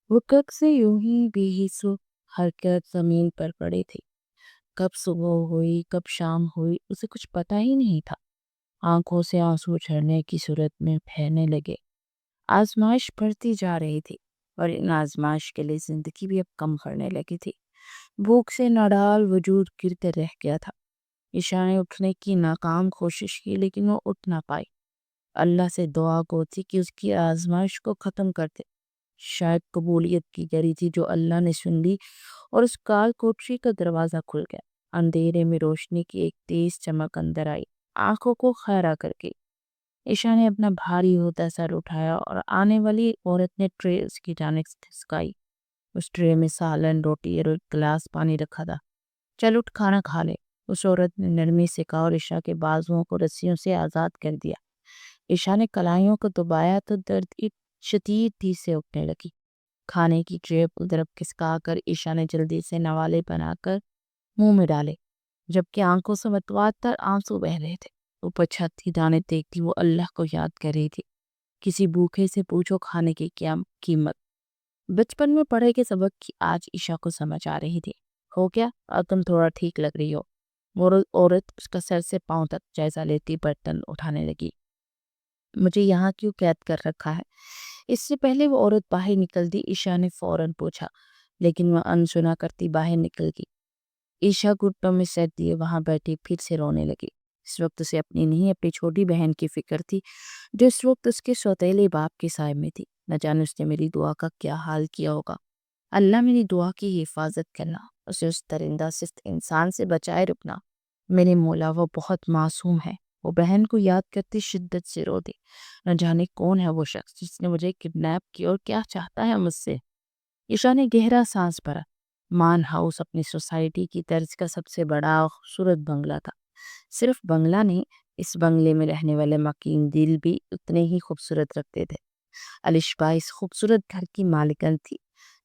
وہ کب سے یوں ہی بے حس و حرکت زمین پر پڑے تھے۔ کب صبح ہوئی کب شام ہوئی اسے کچھ پتا ہی نہیں تھا۔ آنکھوں سے آنسو جھرنے کی صورت میں بہنے لگے۔ آزمائش بڑھتی جا رہی تھی اور ان آزمائش کے لیے زندگی بھی اب کم کرنے لگی تھی۔ بھوک سے نڈال وجود گر کر رہ گیا تھا۔ عشاء نے اٹھنے کی ناکام کوشش کی لیکن وہ اٹھ نہ پائی۔ اللہ سے دعا کو تھی کہ اس کی آزمائش کو ختم کر دے۔ شاید قبولیت کی گھڑی تھی جو اللہ نے سن لی اور اس کال کوٹری کا دروازہ کھل گیا۔ اندھیرے میں روشنی کی ایک تیز چمک اندر آئی، آنکھوں کو خیرہ کر گئی۔ عشاء نے اپنا بھاری ہوتا سر اٹھایا اور آنے والی عورت نے ٹرے اس کی جانب کھسکائی۔ اس ٹرے میں سالن، روٹی اور ایک گلاس پانی رکھا تھا۔ چل اٹھ کھانا کھا لے، اس عورت نے نرمی سے کہا اور عشاء کے بازوؤں کو رسیوں سے آزاد کر دیا۔ عشاء نے کلائیوں کو دبایا تو درد شدید تھی سے اٹھنے لگی۔ کھانے کی ٹرے ادھر کھسکا کر عشاء نے جلدی سے نوالے بنا کر منہ میں ڈالے، جبکہ آنکھوں سے متواتر آنسو بہ رہے تھے۔ اوپر چھت کی دانے دیکھتی وہ اللہ کو یاد کر رہی تھی۔ کسی بھوکے سے پوچھو کھانے کی کیا قیمت۔ بچپن میں پڑھے کے سبق کی آج عشاء کو سمجھ آ رہی تھی۔ ہو کیا؟ اب تم تھوڑا ٹھیک لگ رہی ہو۔ وہ عورت اس کا سر سے پاؤں تک جائزہ لیتی برتن اٹھانے لگی۔ مجھے یہاں کیوں قید کر رکھا ہے؟ اس سے پہلے وہ عورت باہر نکل دی، عشاء نے فوراً پوچھا، لیکن وہ انسنا کرتی باہر نکل گئی۔ عشاء گھٹنوں میں سر دیے وہاں بیٹھی پھر سے رونے لگی۔ اس وقت اسے اپنی نہیں اپنی چھوٹی بہن کی فکر تھی جو اس وقت اس کے سوتیلے باپ کے سائے میں تھی۔ نہ جانے اس نے میری دعا کا کیا حال کیا ہوگا۔ اللہ میری دعا کی حفاظت کرنا، اسے اس درندہ سست انسان سے بچائے رکھنا۔ میرے مولا وہ بہت معصوم ہے۔ وہ بہن کو یاد کرتی شدت سے رو دی۔ نہ جانے کون ہے وہ شخص جس نے مجھے کڈنیپ کیا اور کیا چاہتا ہے مجھ سے۔ عشاء نے گہرا سانس بھرا۔ مان ہاؤس اپنی سوسائٹی کی طرز کا سب سے بڑا اور خوبصورت بنگلہ تھا۔ صرف بنگلہ نہیں، اس بنگلے میں رہنے والے مکین دل بھی اتنے ہی خوبصورت رکھتے تھے۔ الشبا اس خوبصورت گھر کی مالکن تھی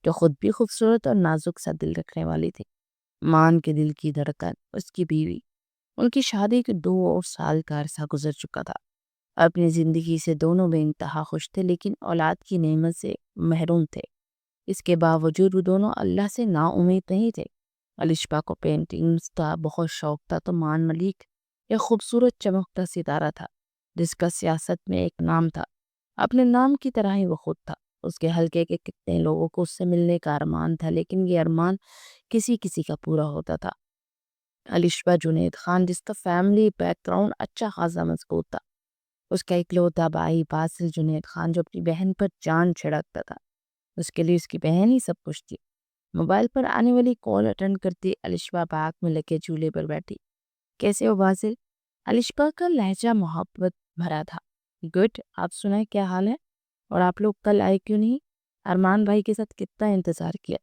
جو خود بھی خوبصورت اور نازک سا دل رکھنے والی تھی۔ مان کے دل کی دھڑکن اس کی بیوی۔ ان کی شادی کے 2 سال کا عرصہ گزر چکا تھا۔ اپنی زندگی سے دونوں بے انتہا خوش تھے لیکن اولاد کی نعمت سے محروم تھے۔ اس کے باوجود وہ دونوں اللہ سے نا امید نہیں تھے۔ الشبا کو پینٹنگز کا بہت شوق تھا تو مان ملک ایک خوبصورت چمکتا ستارہ تھا جس کا سیاست میں ایک نام تھا۔ اپنے نام کی طرح ہی وہ خود تھا۔ اس کے حلقے کے کتنے لوگوں کو اس سے ملنے کا ارمان تھا لیکن یہ ارمان کسی کسی کا پورا ہوتا تھا۔ الشبا جنید خان جس کا فیملی بیک گراؤنڈ اچھا خاصا مضبوط تھا، اس کا اکلوتا بھائی باسل جنید خان جو اپنی بہن پر جان چھڑکتا تھا، اس کے لیے اس کی بہن ہی سب کچھ تھی۔ موبائل پر آنے والی کال اٹینڈ کرتی الشبا بیگ میں لگے جھولے پر بیٹھی۔ کیسے ہو باسل؟ الشبا کا لہجہ محبت بھرا تھا۔ گڈ، آپ سنائیں کیا حال ہے؟ اور آپ لوگ کل آئے کیوں نہیں؟ ارمان بھائی کے ساتھ کتنا انتظار کیا۔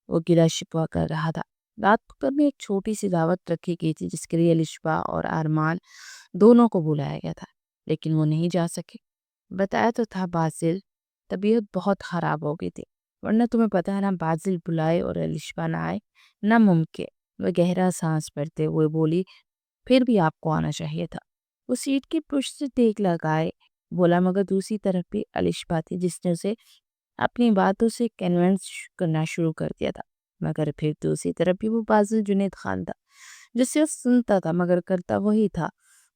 وہ گلا شکوہ کر رہا تھا۔ رات کو گھر میں ایک چھوٹی سی دعوت رکھی گئی تھی جس کے لیے الشبا اور ارمان دونوں کو بلایا گیا تھا لیکن وہ نہیں جا سکے۔ بتایا تو تھا باسل، طبیعت بہت خراب ہو گئی تھی، ورنہ تمہیں پتا ہے نا باسل بلائے اور الشبا نہ آئے، ناممکن۔ وہ گہرا سانس بھرتے ہوئے بولی، پھر بھی آپ کو آنا چاہیے تھا۔ وہ سیٹ کی پشت سے ٹیک لگائے بولا، مگر دوسری طرف بھی الشبا تھی جس نے اسے اپنی باتوں سے کنونس کرنا شروع کر دیا تھا، مگر پھر دوسری طرف بھی وہ باسل جنید خان تھا جس سے وہ سنتا تھا مگر کرتا وہی تھا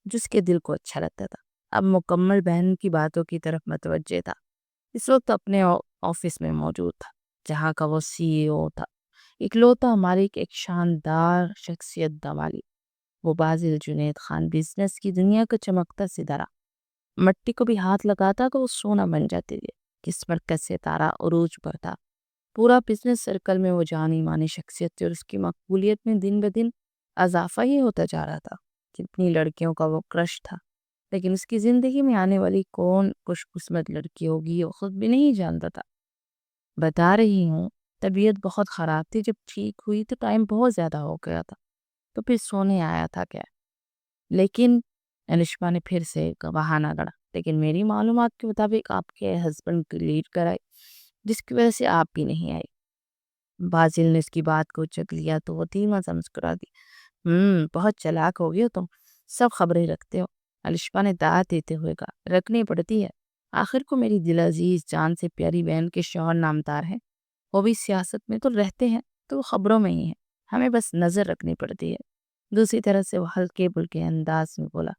جس کے دل کو اچھا لگتا تھا۔ اب مکمل بہن کی باتوں کی طرف متوجہ تھا۔ اس وقت اپنے آفس میں موجود تھا جہاں کا وہ CEO تھا، اکلوتا مالک، ایک شاندار شخصیت والی۔ وہ باسل جنید خان بزنس کی دنیا کا چمکتا ستارہ، مٹی کو بھی ہاتھ لگاتا تو وہ سونا بن جاتی تھی۔ قسمت کا ستارہ عروج پر تھا۔ پورا بزنس سرکل میں وہ جانی مانی شخصیت تھی اور اس کی مقبولیت میں دن بدن اضافہ ہی ہوتا جا رہا تھا۔ کتنی لڑکیوں کا وہ کرش تھا لیکن اس کی زندگی میں آنے والی کون خوش قسمت لڑکی ہوگی وہ خود بھی نہیں جانتا تھا۔ بتا رہی ہوں، طبیعت بہت خراب تھی، جب ٹھیک ہوئی تو ٹائم بہت زیادہ ہو گیا تھا تو پھر سونے آیا تھا کیا۔ لیکن الشبا نے پھر سے بہانہ گڑھا، لیکن میری معلومات کے مطابق آپ کے ہسبینڈ کی لیڈ کرائی جس کی وجہ سے آپ بھی نہیں آئی۔ باسل نے اس کی بات کو چک لیا تو وہ دھیما سا مسکرا دی۔ بہت چلاک ہو گئی ہو تم، سب خبریں رکھتے ہو۔ الشبا نے داد دیتے ہوئے کہا، رکھنی پڑتی ہے، آخر کو میری دل عزیز جان سے پیاری بہن کے شوہر نامدار ہیں۔ وہ بھی سیاست میں تو رہتے ہیں تو وہ خبروں میں ہی ہیں، ہمیں بس نظر رکھنی پڑتی ہے۔ دوسری طرف سے وہ ہلکے پھلکے انداز میں بولا،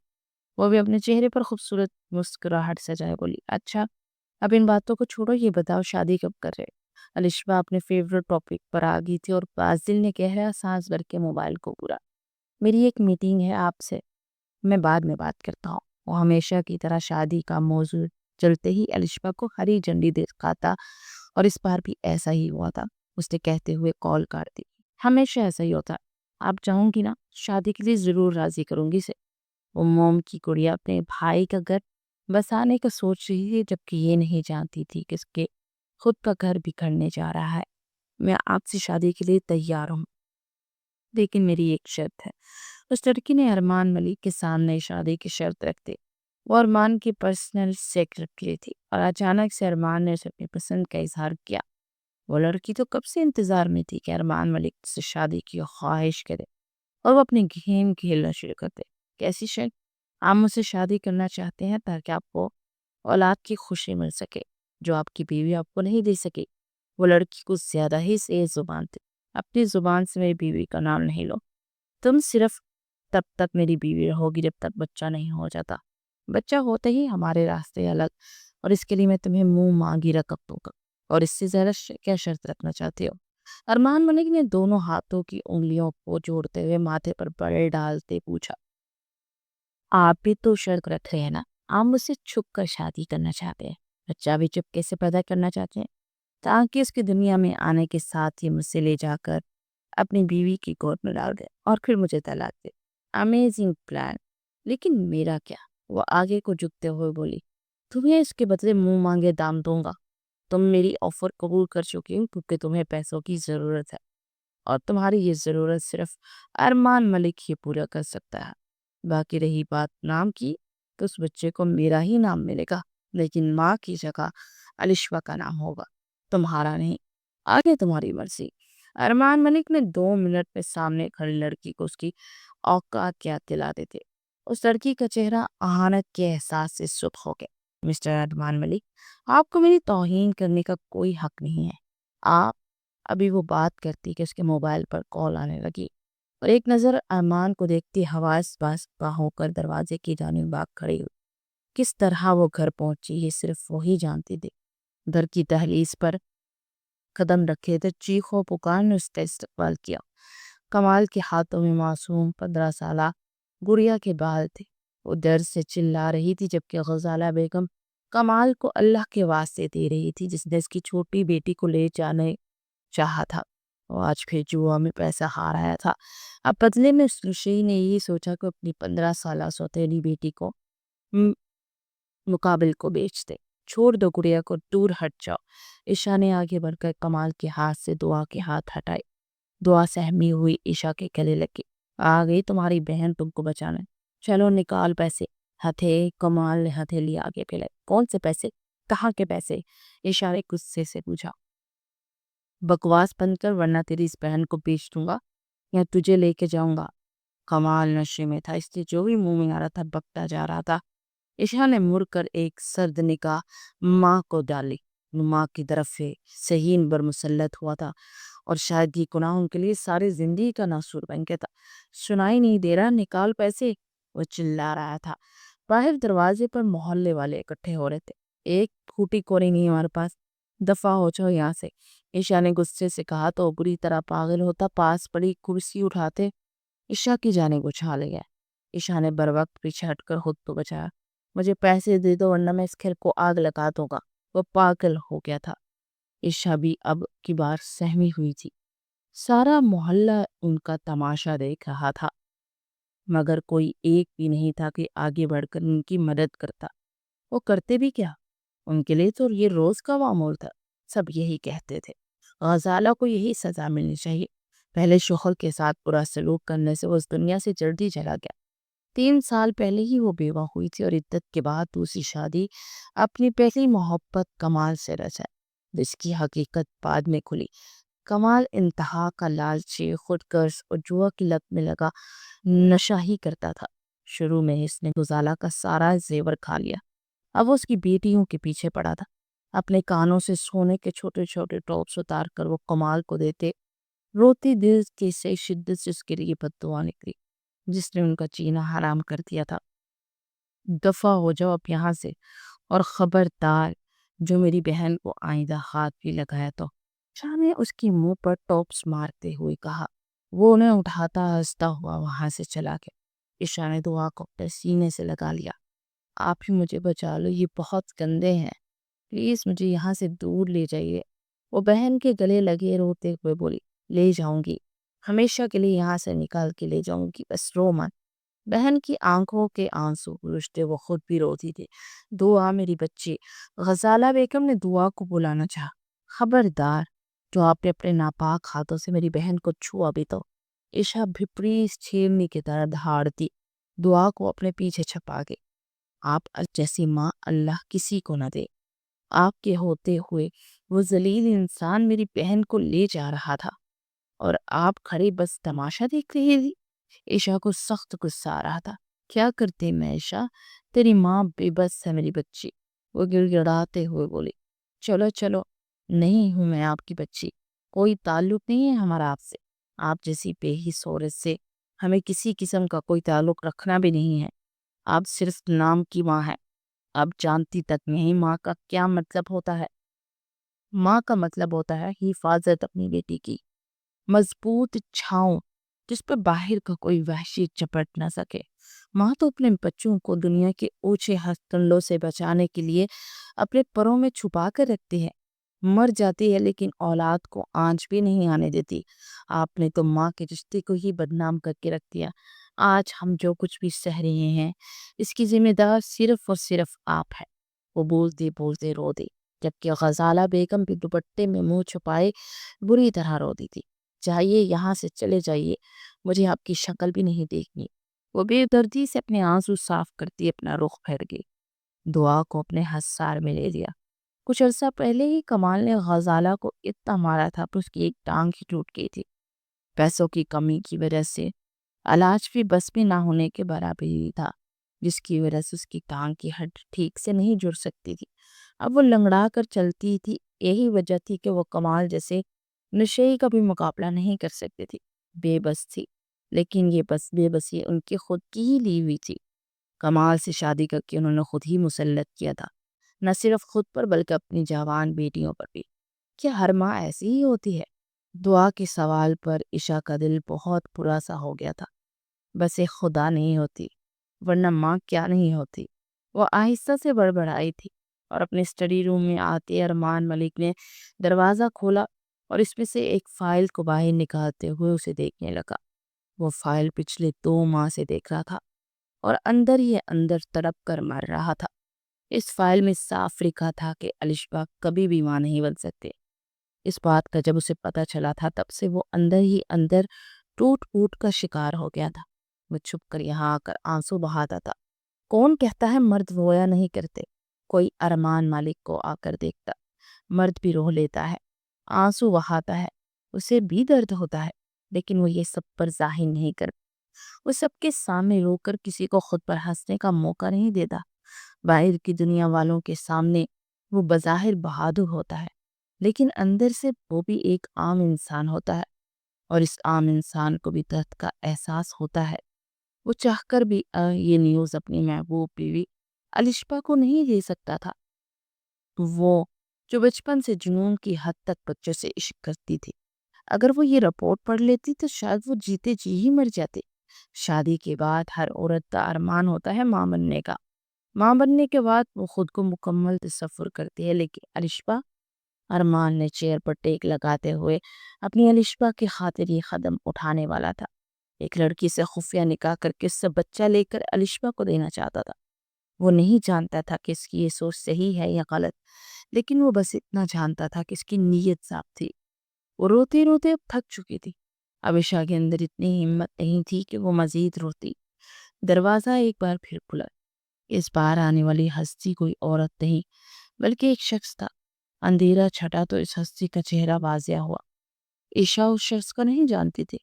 وہ بھی اپنے چہرے پر خوبصورت مسکراہٹ سجائے بولی، اچھا اب ان باتوں کو چھوڑو، یہ بتاؤ شادی کب کر رہے؟ الشبا اپنے فیورٹ ٹاپک پر آ گئی تھی اور بازل نے گہرا سانس بھر کے موبائل کو پورا، میری ایک میٹنگ ہے آپ سے، میں بعد میں بات کرتا ہوں۔ وہ ہمیشہ کی طرح شادی کا موضوع چلتے ہی الشبا کو ہری جھنڈی دکھاتا اور اس بار بھی ایسا ہی ہوا تھا۔ اس نے کہتے ہوئے کال کاٹ دی، ہمیشہ ایسا ہی ہوتا، آپ چاہوں گی نا شادی کے لیے ضرور راضی کروں گی سے۔ وہ موم کی گڑیا اپنے بھائی کا گھر بسانے کا سوچ رہی تھی، جبکہ یہ نہیں جانتی تھی کہ اس کے خود کا گھر بکھرنے جا رہا ہے۔ میں آپ سے شادی کے لیے تیار ہوں، لیکن میری ایک شرط ہے۔ اس لڑکی نے ارمان ملک کے سامنے شادی کی شرط رکھ دی۔ وہ ارمان کی پرسنل سیکرٹری تھی اور اچانک سے ارمان نے اسے اپنی پسند کا اظہار کیا۔ وہ لڑکی تو کب سے انتظار میں تھی کہ ارمان ملک سے شادی کی خواہش کرے اور وہ اپنی گیم کھیلنا شروع کر دے۔ کیسی شرط؟ آپ مجھ سے شادی کرنا چاہتے ہیں تاکہ آپ کو اولاد کی خوشی مل سکے جو آپ کی بیوی آپ کو نہیں دے سکی۔ وہ لڑکی کو زیادہ ہی تیز زبان تھی، اپنی زبان سے میری بیوی کا نام نہیں لو، تم صرف تب تک میری بیوی رہو گی جب تک بچہ نہیں ہو جاتا، بچہ ہوتے ہی ہمارے راستے الگ، اور اس کے لیے میں تمہیں منہ مانگی رقم دوں گا، اور اس سے زیادہ کیا شرط رکھنا چاہتے ہو؟ ارمان ملک نے دونوں ہاتھوں کی انگلیوں کو جوڑتے ہوئے ماتھے پر بل ڈالتے پوچھا، آپ بھی تو شرط رکھ رہے ہیں نا؟ آپ مجھ سے چھپ کر شادی کرنا چاہتے ہیں، بچہ بھی چپکے سے پیدا کرنا چاہتے ہیں تاکہ اس کی دنیا میں آنے کے ساتھ ہی مجھ سے لے جا کر اپنی بیوی کی گود میں ڈال دے اور پھر مجھے طلاق دے۔ امیزنگ پلان، لیکن میرا کیا؟ وہ آگے کو جھکتے ہوئے بولی، تمہیں اس کے بدلے منہ مانگے دام دوں گا۔ تم میری آفر قبول کر چکی ہو کیونکہ تمہیں پیسوں کی ضرورت ہے، اور تمہاری یہ ضرورت صرف ارمان ملک ہی پورا کر سکتا ہے۔ باقی رہی بات نام کی، تو اس بچے کو میرا ہی نام ملے گا، لیکن ماں کی جگہ الشبا کا نام ہوگا، تمہارا نہیں۔ آگے تمہاری مرضی۔ ارمان ملک نے 2 منٹ میں سامنے کھڑی لڑکی کو اس کی اوقات یاد دلا دیتے۔ اس لڑکی کا چہرہ اہانت کے احساس سے سرخ ہو گیا۔ مسٹر ارمان ملک، آپ کو میری توہین کرنے کا کوئی حق نہیں ہے۔ آپ ابھی وہ بات کرتی کہ اس کے موبائل پر کال آنے لگی، اور ایک نظر ارمان کو دیکھتی حواس باز ہو کر دروازے کی جانب بھاگ کھڑی ہوئی۔ کس طرح وہ گھر پہنچی یہ صرف وہی جانتی تھی۔ گھر کی دہلیز پر قدم رکھے تھے، چیخ و پکار نے اس کا استقبال کیا۔ کمال کے ہاتھوں میں معصوم 15 سالہ گڑیا کے بال تھے۔ وہ درد سے چلا رہی تھی، جبکہ غزالہ بیگم کمال کو اللہ کے واسطے دے رہی تھی جس نے اس کی چھوٹی بیٹی کو لے جانے چاہا تھا۔ وہ آج پھر جوا میں پیسہ ہار آیا تھا۔ اب بدلے میں اس رشی نے یہی سوچا کہ اپنی 15 سالہ سوتیلی بیٹی کو مقابل کو بیچ دے۔ چھوڑ دو گڑیا کو، دور ہٹ جاؤ۔ عشا نے آگے بڑھ کر کمال کے ہاتھ سے دعا کے ہاتھ ہٹائے۔ دعا سہمی ہوئی عشا کے گلے لگی، آ گئی تمہاری بہن تم کو بچانا، چلو نکال پیسے۔ کمال نے ہتھیلی آگے پھیلائی، کون سے پیسے؟ کہاں کے پیسے؟ عشا نے غصے سے پوچھا۔ بکواس بند کر ورنہ تیری اس بہن کو بیچ دوں گا یا تجھے لے کے جاؤں گا۔ کمال نشے میں تھا، اس لیے جو بھی منہ میں آ رہا تھا بکتا جا رہا تھا۔ عشا نے مڑ کر ایک سرد نگاہ ماں کو ڈالی۔ ماں کی طرف سے صحین پر مسلط ہوا تھا، اور شاید یہ گناہ ان کے لیے ساری زندگی کا ناسور بن گیا تھا۔ سنائی نہیں دے رہا؟ نکال پیسے، وہ چلا رہا تھا۔ باہر دروازے پر محلے والے اکٹھے ہو رہے تھے۔ ایک پھوٹی کوری نہیں ہمارے پاس، دفع ہو جاؤ یہاں سے، عشا نے غصے سے کہا تو بری طرح پاگل ہوتا پاس پڑی کرسی اٹھاتے عشا کی جانب اچھال گیا۔ عشا نے بر وقت پیچھے ہٹ کر خود کو بچایا، مجھے پیسے دے دو ورنہ میں اس گھر کو آگ لگا دوں گا۔ وہ پاگل ہو گیا تھا۔ عشا بھی اب کی بار سہمی ہوئی تھی۔ سارا محلہ ان کا تماشا دیکھ رہا تھا، مگر کوئی ایک بھی نہیں تھا کہ آگے بڑھ کر ان کی مدد کرتا۔ وہ کرتے بھی کیا؟ ان کے لیے تو یہ روز کا معمول تھا۔ سب یہی کہتے تھے، غزالہ کو یہی سزا ملنی چاہیے۔ پہلے شوہر کے ساتھ برا سلوک کرنے سے وہ اس دنیا سے جلدی چلا گیا۔ 3 سال پہلے ہی وہ بیوہ ہوئی تھی، اور عدت کے بعد دوسری شادی اپنی پہلی محبت کمال سے رچا، جس کی حقیقت بعد میں کھلی۔ کمال انتہا کا لالچی، خود غرض اور جوا کی لت میں لگا نشہ ہی کرتا تھا۔ شروع میں اس نے غزالہ کا سارا زیور کھا لیا، اب وہ اس کی بیٹیوں کے پیچھے پڑا تھا۔ اپنے کانوں سے سونے کے چھوٹے چھوٹے ڈراپس اتار کر وہ کمال کو دیتے۔ روتی دل کے سے شدت سے اس کے لیے بد دعا نکلی جس نے ان کا جینا حرام کر دیا تھا۔ دفع ہو جاؤ اب یہاں سے، اور خبردار جو میری بہن کو آئندہ ہاتھ بھی لگایا تو۔ شاہ نے اس کی منہ پر ٹوپس مارتے ہوئے کہا۔ وہ انہیں اٹھاتا ہنستا ہوا وہاں سے چلا گیا۔ عشا نے دعا کو اپنے سینے سے لگا لیا۔ آپ ہی مجھے بچا لو، یہ بہت گندے ہیں، پلیز مجھے یہاں سے دور لے جائیے۔ وہ بہن کے گلے لگے روتے ہوئے بولی، لے جاؤں گی، ہمیشہ کے لیے یہاں سے نکال کے لے جاؤں گی، بس رو مت۔ بہن کی آنکھوں کے آنسو پوچھتے وہ خود بھی روتی تھی۔ دعا میری بچی۔ غزالہ بیگم نے دعا کو بلانا چاہا۔ خبردار، جو آپ نے اپنے ناپاک ہاتھوں سے میری بہن کو چھوا بھی تو۔ عشا بھپری چھیرنی کی طرح دھاڑتی دعا کو اپنے پیچھے چھپا گئی۔ آپ جیسی ماں اللہ کسی کو نہ دے۔ آپ کے ہوتے ہوئے وہ ذلیل انسان میری بہن کو لے جا رہا تھا اور آپ کھڑے بس تماشا دیکھ رہی تھی۔ عشا کو سخت غصہ آ رہا تھا۔ کیا کرتے میں عشا، تیری ماں بے بس ہے میری بچی۔ وہ گڑ گڑاتے ہوئے بولی، چلو چلو، نہیں ہوں میں آپ کی بچی، کوئی تعلق نہیں ہے ہمارا آپ سے۔ آپ جیسی بے حس عورت سے ہمیں کسی قسم کا کوئی تعلق رکھنا بھی نہیں ہے۔ آپ صرف نام کی ماں ہے، آپ جانتی تک نہیں ماں کا کیا مطلب ہوتا ہے۔ ماں کا مطلب ہوتا ہے حفاظت اپنی بیٹی کی، مضبوط چھاؤں جس پر باہر کا کوئی وحشی چپٹ نہ سکے۔ ماں تو اپنے بچوں کو دنیا کے اونچے ہتھکنڈوں سے بچانے کے لیے اپنے پروں میں چھپا کر رکھتی ہے، مر جاتی ہے لیکن اولاد کو آنچ بھی نہیں آنے دیتی۔ آپ نے تو ماں کے رشتے کو ہی بدنام کر کے رکھ دیا۔ آج ہم جو کچھ بھی سہ رہے ہیں اس کی ذمہ دار صرف اور صرف آپ ہے۔ وہ بولتے بولتے رو دی، جبکہ غزالہ بیگم بھی دوپٹے میں منہ چھپائے بری طرح رو دی تھی۔ جائیے یہاں سے، چلے جائیے، مجھے آپ کی شکل بھی نہیں دیکھنی۔ وہ بے دردی سے اپنے آنسو صاف کرتی اپنا رخ پھیر گئی۔ دعا کو اپنے حصار میں لے لیا۔ کچھ عرصہ پہلے ہی کمال نے غزالہ کو اتنا مارا تھا کہ اس کی ایک ٹانگ ہی ٹوٹ گئی تھی۔ پیسوں کی کمی کی وجہ سے علاج بھی بس میں نہ ہونے کے برابر ہی تھا، جس کی وجہ سے اس کی ٹانگ کی ہڈ ٹھیک سے نہیں جڑ سکتی تھی۔ اب وہ لنگڑا کر چلتی تھی، یہی وجہ تھی کہ وہ کمال جیسے نشئی کا بھی مقابلہ نہیں کر سکتی تھی۔ بے بس تھی، لیکن یہ بے بسی ان کی خود کی ہی لی ہوئی تھی۔ کمال سے شادی کر کے انہوں نے خود ہی مسلط کیا تھا، نہ صرف خود پر بلکہ اپنی جوان بیٹیوں پر بھی۔ کیا ہر ماں ایسی ہی ہوتی ہے؟ دعا کے سوال پر عشا کا دل بہت برا سا ہو گیا تھا۔ بس ایک خدا نہیں ہوتی، ورنہ ماں کیا نہیں ہوتی؟ وہ آہستہ سے بڑبڑائی تھی اور اپنے اسٹڈی روم میں آتے ارمان ملک نے دروازہ کھولا اور اس میں سے ایک فائل کو باہر نکالتے ہوئے اسے دیکھنے لگا۔ وہ فائل پچھلے 2 ماہ سے دیکھ رہا تھا اور اندر ہی اندر تڑپ کر مر رہا تھا۔ اس فائل میں صاف لکھا تھا کہ الشبا کبھی بھی ماں نہیں بن سکتے۔ اس بات کا جب اسے پتا چلا تھا تب سے وہ اندر ہی اندر ٹوٹ پوٹ کا شکار ہو گیا تھا۔ وہ چھپ کر یہاں آ کر آنسو بہاتا تھا۔ کون کہتا ہے مرد رویا نہیں کرتے؟ کوئی ارمان مالک کو آ کر دیکھتا، مرد بھی رو لیتا ہے، آنسو بہاتا ہے، اسے بھی درد ہوتا ہے، لیکن وہ یہ سب پر ظاہر نہیں کرتا۔ وہ سب کے سامنے رو کر کسی کو خود پر ہنسنے کا موقع نہیں دیتا۔ باہر کی دنیا والوں کے سامنے وہ بظاہر بہادر ہوتا ہے، لیکن اندر سے وہ بھی ایک عام انسان ہوتا ہے، اور اس عام انسان کو بھی درد کا احساس ہوتا ہے۔ وہ چاہ کر بھی یہ نیوز اپنی محبوب بیوی الشبا کو نہیں دے سکتا تھا، وہ جو بچپن سے جنون کی حد تک بچوں سے عشق کرتی تھی۔ اگر وہ یہ رپورٹ پڑھ لیتی تو شاید وہ جیتے جی ہی مر جاتے۔ شادی کے بعد ہر عورت کا ارمان ہوتا ہے ماں بننے کا۔ ماں بننے کے بعد وہ خود کو مکمل تصور کرتی ہے، لیکن الشبا، ارمان نے چیئر پر ٹیک لگاتے ہوئے اپنی الشبا کی خاطر یہ قدم اٹھانے والا تھا۔ ایک لڑکی سے خفیہ نکاح کر کے اس سے بچہ لے کر الشبا کو دینا چاہتا تھا۔ وہ نہیں جانتا تھا کہ اس کی یہ سوچ صحیح ہے یا غلط، لیکن وہ بس اتنا جانتا تھا کہ اس کی نیت صاف تھی۔ وہ روتے روتے اب تھک چکی تھی۔ اب عشا کے اندر اتنی ہمت نہیں تھی کہ وہ مزید روتی۔ دروازہ ایک بار پھر کھلا۔ اس بار آنے والی ہستی کوئی عورت نہیں بلکہ ایک شخص تھا۔ اندھیرا چھٹا تو اس ہستی کا چہرہ واضح ہوا۔ عشا اس شخص کو نہیں جانتی تھی۔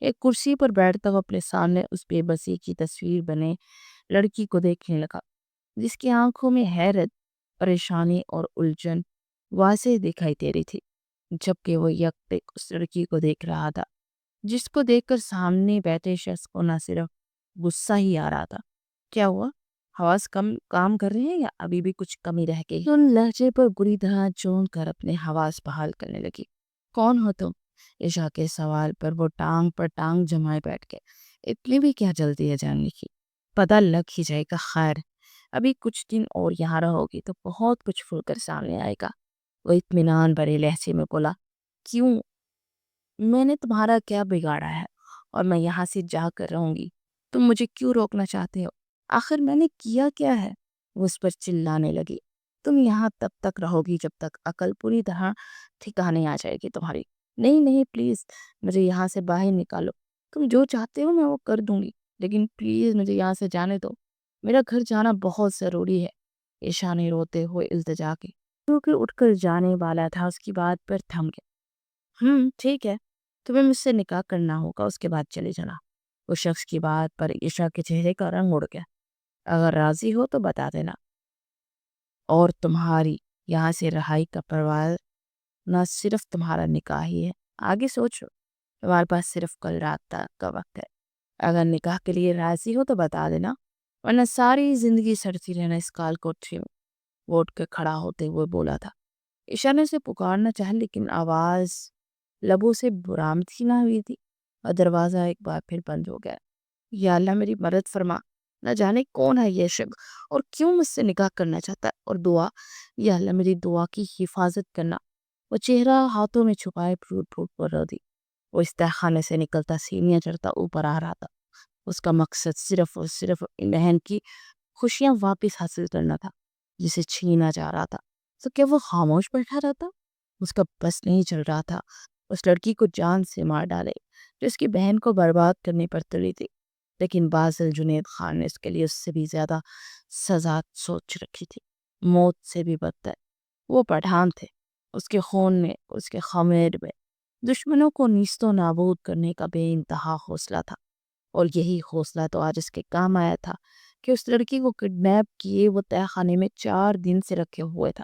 ایک کرسی پر بیٹھتا وہ اپنے سامنے اس بے بسی کی تصویر بنے لڑکی کو دیکھنے لگا، جس کی آنکھوں میں حیرت پریشانی اور الجھن واضح دکھائی دے رہی تھی، جبکہ وہ یک اس لڑکی کو دیکھ رہا تھا جس کو دیکھ کر سامنے بیٹھے شخص کو نہ صرف غصہ ہی آ رہا تھا۔ کیا ہوا؟ حواس کم کام کر رہے ہیں یا ابھی بھی کچھ کمی رہ گئی؟ ان لہجے پر بری طرح چون کر اپنے حواس بحال کرنے لگی۔ کون ہو تم؟ عشا کے سوال پر وہ ٹانگ پر ٹانگ جمائے بیٹھ گئے۔ اتنی بھی کیا جلدی ہے جاننے کی؟ پتہ لگ ہی جائے گا، خیر ابھی کچھ دن اور یہاں رہوگی تو بہت کچھ کھل کر سامنے آئے گا۔ وہ اطمینان بھرے لہجے میں بولا، کیوں؟ میں نے تمہارا کیا بگاڑا ہے اور میں یہاں سے جا کر رہوں گی؟ تم مجھے کیوں روکنا چاہتے ہو؟ آخر میں نے کیا کیا ہے؟ وہ اس پر چلانے لگی۔ تم یہاں تب تک رہو گی جب تک عقل پوری طرح ٹھکانے آ جائے گی تمہاری۔ نہیں نہیں پلیز مجھے یہاں سے باہر نکالو، تم جو چاہتے ہو میں وہ کر دوں گی، لیکن پلیز مجھے یہاں سے جانے دو، میرا گھر جانا بہت ضروری ہے۔ عشا نے روتے ہوئے التجا کی، کیونکہ اٹھ کر جانے والا تھا اس کی بات پر تھم گیا۔ ٹھیک ہے، تمہیں مجھ سے نکاح کرنا ہوگا، اس کے بعد چلے جانا۔ اس شخص کی بات پر عشا کے چہرے کا رنگ اڑ گیا۔ اگر راضی ہو تو بتا دینا، اور تمہاری یہاں سے رہائی کا پرواز نہ صرف تمہارا نکاح ہی ہے، آگے سوچو، تمہارے پاس صرف کل رات تک کا وقت ہے۔ اگر نکاح کے لیے راضی ہو تو بتا دینا، ورنہ ساری زندگی سڑتی رہنا اس کال کوٹھی میں۔ وہ اٹھ کے کھڑا ہوتے ہوئے بولا تھا۔ عشا نے اسے پکارنا چاہا لیکن آواز لبوں سے برآمد ہی نہ ہوئی تھی، اور دروازہ ایک بار پھر بند ہو گیا۔ یا اللہ میری مدد فرما، نہ جانے کون ہے یہ شخص اور کیوں مجھ سے نکاح کرنا چاہتا ہے، اور دعا، یا اللہ میری دعا کی حفاظت کرنا۔ وہ چہرہ ہاتھوں میں چھپائے پھوٹ پھوٹ پر رو دی۔ وہ اس تہہ خانے سے نکلتا سینیاں چڑھتا اوپر آ رہا تھا۔ اس کا مقصد صرف اور صرف بہن کی خوشیاں واپس حاصل کرنا تھا جسے چھینا جا رہا تھا۔ تو کیا وہ خاموش بیٹھا رہتا؟ اس کا بس نہیں چل رہا تھا اس لڑکی کو جان سے مار ڈالے جو اس کی بہن کو برباد کرنے پر تلی تھی، لیکن بازل جنید خان نے اس کے لیے اس سے بھی زیادہ سزا سوچ رکھی تھی، موت سے بھی بدتر۔ وہ پٹھان تھے، اس کے خون میں، اس کے خمیر میں دشمنوں کو نیست و نابود کرنے کا بے انتہا حوصلہ تھا، اور یہی حوصلہ تو آج اس کے کام آیا تھا کہ اس لڑکی کو کڈنیپ کیے وہ تہہ خانے میں 4 دن سے رکھے ہوئے تھا۔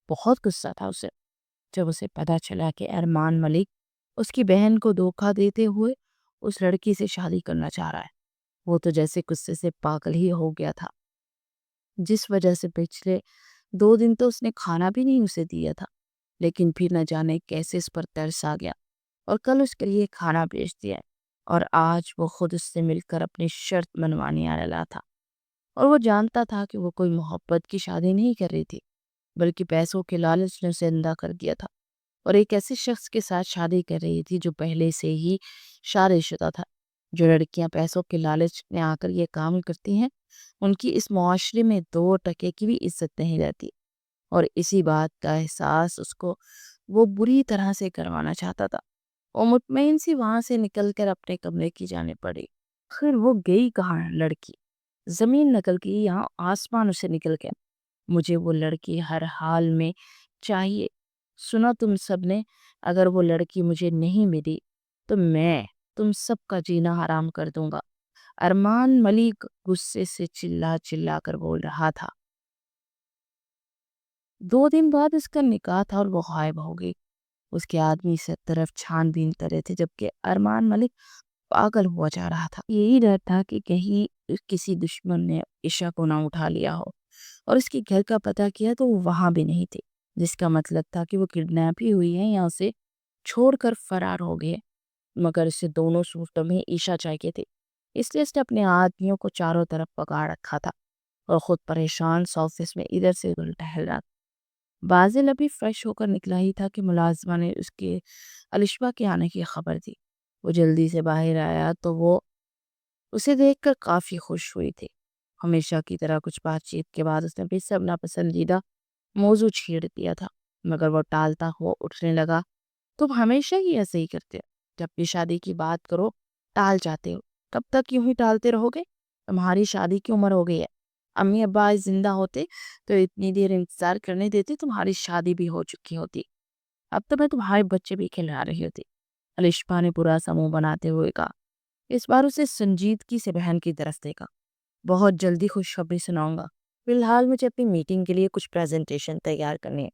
بہت غصہ تھا اسے جب اسے پتا چلا کہ ارمان ملک اس کی بہن کو دھوکہ دیتے ہوئے اس لڑکی سے شادی کرنا چاہ رہا ہے۔ وہ تو جیسے غصے سے پاگل ہی ہو گیا تھا، جس وجہ سے پچھلے 2 دن تو اس نے کھانا بھی نہیں اسے دیا تھا، لیکن پھر نہ جانے کیسے اس پر ترس آ گیا اور کل اس کے لیے کھانا بھیج دیا، اور آج وہ خود اس سے مل کر اپنی شرط منوانے آ رہا تھا۔ اور وہ جانتا تھا کہ وہ کوئی محبت کی شادی نہیں کر رہی تھی، بلکہ پیسوں کے لالچ نے اسے اندھا کر دیا تھا، اور ایک ایسے شخص کے ساتھ شادی کر رہی تھی جو پہلے سے ہی شادی شدہ تھا۔ جو لڑکیاں پیسوں کے لالچ میں آ کر یہ کام کرتی ہیں ان کی اس معاشرے میں 2 ٹکے کی بھی عزت نہیں رہتی، اور اسی بات کا احساس اس کو وہ بری طرح سے کروانا چاہتا تھا۔ وہ مطمئن سی وہاں سے نکل کر اپنے کمرے کی جانب پڑی۔ پھر وہ گئی کہاں لڑکی؟ زمین نکل گئی، یہاں آسمان اسے نکل گیا۔ مجھے وہ لڑکی ہر حال میں چاہیے۔ سنا تم سب نے، اگر وہ لڑکی مجھے نہیں ملی تو میں تم سب کا جینا حرام کر دوں گا۔ ارمان ملک غصے سے چلا چلا کر بول رہا تھا۔ 2 دن بعد اس کا نکاح تھا اور وہ غائب ہو گئی۔ اس کے آدمی سے طرف چھان بین کر رہے تھے، جبکہ ارمان ملک پاگل ہوا جا رہا تھا۔ یہی ڈر تھا کہ کہیں کسی دشمن نے عشا کو نہ اٹھا لیا ہو اور اس کے گھر کا پتہ کیا تو وہ وہاں بھی نہیں تھی، جس کا مطلب تھا کہ وہ کڈنیپ ہی ہوئی ہے یا اسے چھوڑ کر فرار ہو گئے۔ مگر اسے دونوں صورتوں میں عشا چاہیے تھی، اس لیے اس نے اپنے آدمیوں کو چاروں طرف پکڑ رکھا تھا اور خود پریشان آفس میں ادھر سے ادھر ٹہل رہا تھا۔ بازل ابھی فریش ہو کر نکلا ہی تھا کہ ملازمہ نے اس کے الشبا کے آنے کی خبر دی۔ وہ جلدی سے باہر آیا تو وہ اسے دیکھ کر کافی خوش ہوئی تھی۔ ہمیشہ کی طرح کچھ بات چیت کے بعد اس نے بھی سب ناپسندیدہ موضوع چھیڑ دیا تھا، مگر وہ ٹالتا ہوا اٹھنے لگا۔ تم ہمیشہ ہی ایسے ہی کرتے ہو، جب بھی شادی کی بات کرو ٹال جاتے ہو، کب تک یوں ہی ٹالتے رہو گے؟ تمہاری شادی کی عمر ہو گئی ہے، امی ابا زندہ ہوتے تو اتنی دیر انتظار کرنے دیتے، تمہاری شادی بھی ہو چکی ہوتی، اب تو میں تمہارے بچے بھی کھلا رہی ہوتی۔ الشبا نے برا سا منہ بناتے ہوئے کہا۔ اس بار اسے سنجیدگی سے بہن کی طرف دیکھا۔ بہت جلدی خوشخبری سناؤں گا، فی الحال مجھے اپنی میٹنگ کے لیے کچھ پریزنٹیشن تیار کرنی ہے،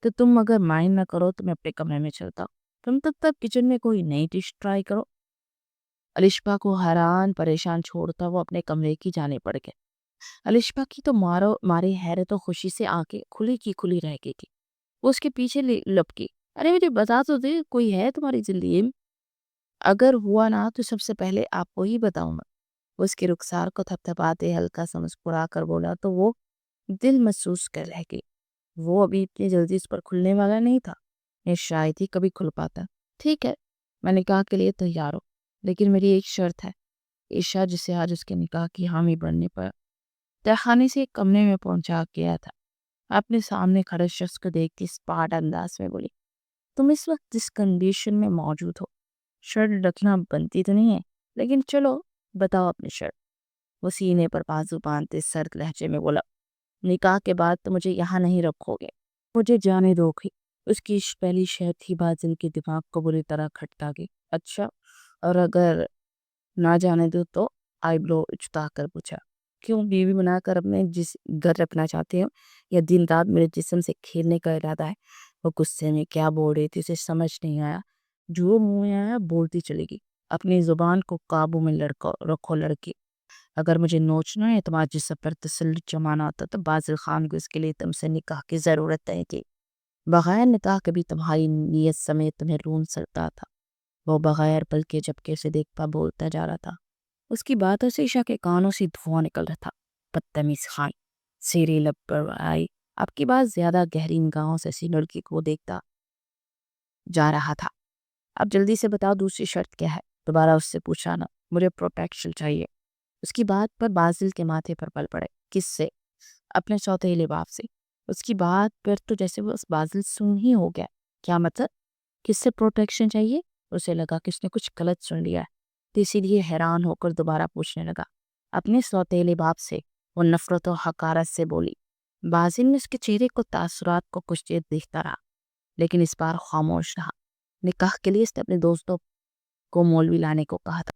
تو تم اگر مائنڈ نہ کرو تو میں اپنے کمرے میں چلتا ہوں، تم تب تک کچن میں کوئی نئی ڈش ٹرائی کرو۔ الشپا کو حیران پریشان چھوڑتا وہ اپنے کمرے کی جانے پڑ گیا۔ الشپا کی تو ماری حیرت و خوشی سے آنکھیں کھلی کی کھلی رہ گئی تھی۔ وہ اس کے پیچھے لپکی، ارے مجھے بتا تو دے، کوئی ہے تمہاری زندگی میں؟ اگر ہوا نا تو سب سے پہلے آپ کو ہی بتاؤں گا۔ وہ اس کے رخسار کو تھپتھپاتے ہلکا سا مسکرا کر بولا تو وہ دل محسوس کر رہ گئی۔ وہ ابھی اتنی جلدی اس پر کھلنے والا نہیں تھا، یہ شاید ہی کبھی کھل پاتا۔ ٹھیک ہے، میں نکاح کے لیے تیار ہوں، لیکن میری ایک شرط ہے۔ عشا جسے آج اس کے نکاح کی حامی بننے پر تہخانے سے ایک کمرے میں پہنچا گیا تھا، اپنے سامنے کھڑے شخص کو دیکھتی اسپاٹ انداز میں بولی، تم اس وقت جس کنڈیشن میں موجود ہو شرٹ رکھنا بنتی تو نہیں ہے، لیکن چلو بتاؤ اپنی شرٹ۔ وہ سینے پر بازو باندھتے سرد لہجے میں بولا، نکاح کے بعد تو مجھے یہاں نہیں رکھو گے، مجھے جانے دو گی۔ اس کی پہلی شرط ہی بازل کے دماغ کو بری طرح کھٹکا گئی۔ اچھا، اور اگر نہ جانے دو تو؟ آئی برو اچتا کر پوچھا۔ کیوں، بیوی بنا کر اپنے گھر رکھنا چاہتے ہو یا دن رات میرے جسم سے کھیلنے کا ارادہ ہے؟ وہ غصے میں کیا بول رہی تھی اسے سمجھ نہیں آیا، جو منہ میں آیا بولتی چلے گی۔ اپنی زبان کو قابو میں رکھو لڑکی، اگر مجھے نوچنا ہے تمہارے جسم پر تسلط جمانا ہوتا تو بازل خان کو اس کے لیے تم سے نکاح کی ضرورت نہیں تھی۔ بغیر نکاح کے بھی تمہاری نیت سمیت تمہیں رون سکتا تھا۔ وہ بغیر بلکہ جبکہ اسے دیکھ پا بولتا جا رہا تھا۔ اس کی باتوں سے عشا کے کانوں سے دھواں نکل رہا تھا۔ بدتمیز خان، سیری لب پر آئی، آپ کی بات زیادہ گہری نگاہوں سے اسی لڑکی کو دیکھتا جا رہا تھا۔ اب جلدی سے بتاؤ دوسری شرط کیا ہے؟ دوبارہ اس سے پوچھا نا، مجھے پروٹیکشن چاہیے۔ اس کی بات پر بازل کے ماتھے پر پل پڑے۔ کس سے؟ اپنے سوتیلے باپ سے۔ اس کی بات پر تو جیسے وہ اس بازل سن ہی ہو گیا۔ کیا مطلب؟ کس سے پروٹیکشن چاہیے؟ اسے لگا کہ اس نے کچھ غلط سن لیا ہے، تو اسی لیے حیران ہو کر دوبارہ پوچھنے لگا۔ اپنے سوتیلے باپ سے، وہ نفرت و حقارت سے بولی۔ بازل نے اس کے چہرے کو تاثرات کو کچھ دیر دیکھتا رہا، لیکن اس بار خاموش رہا۔ نکاح کے لیے اس نے اپنے دوستوں کو مولوی لانے کو کہا تھا۔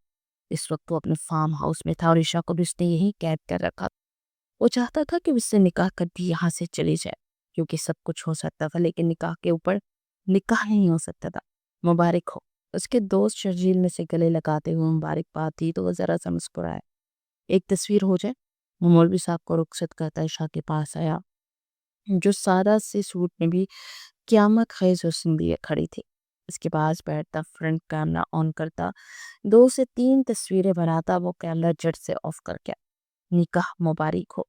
اس وقت وہ اپنے فارم ہاؤس میں تھا اور عشا کو بھی اس نے یہی قید کر رکھا تھا۔ وہ چاہتا تھا کہ اس سے نکاح کر بھی یہاں سے چلی جائے، کیونکہ سب کچھ ہو سکتا تھا لیکن نکاح کے اوپر نکاح نہیں ہو سکتا تھا۔ مبارک ہو، اس کے دوست شرجیل میں سے گلے لگاتے ہوئے مبارک بات دی تو وہ ذرا سا مسکرایا۔ ایک تصویر ہو جائے۔ وہ مولوی صاحب کو رخصت کرتا عشا کے پاس آیا، جو سادہ سے سوٹ میں بھی قیامت خیز حسن لیے کھڑی تھی۔ اس کے پاس بیٹھتا، فرنٹ کیمرہ آن کرتا، 2 سے 3 تصویریں بناتا، وہ کیمرہ جٹ سے آف کر کے، نکاح مبارک ہو،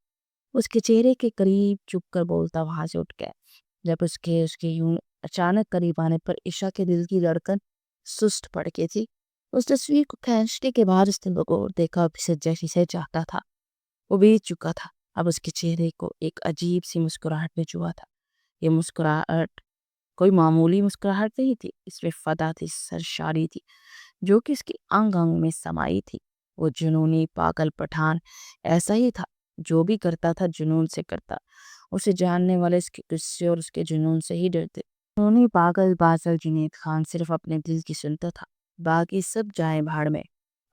اس کے چہرے کے قریب چپ کر بولتا وہاں سے اٹھ گیا۔ جب اس کے یوں اچانک قریب آنے پر عشا کے دل کی دھڑکن سست پڑ گئی تھی۔ اس تصویر کو کھینچنے کے بعد اس نے بغور دیکھا، اسے جیسی سے چاہتا تھا وہ بیچ چکا تھا۔ اب اس کے چہرے کو ایک عجیب سی مسکراہٹ میں چھوا تھا۔ یہ مسکراہٹ کوئی معمولی مسکراہٹ نہیں تھی، اس میں فدا تھی، سرشاری تھی، جو کہ اس کی انگ انگ میں سمائی تھی۔ وہ جنونی پاگل پٹھان ایسا ہی تھا، جو بھی کرتا تھا جنون سے کرتا۔ اسے جاننے والے اس کے غصے اور اس کے جنون سے ہی ڈرتے۔ جنونی پاگل بازل جنید خان صرف اپنے دل کی سنتا تھا، باقی سب جائیں بھاڑ میں۔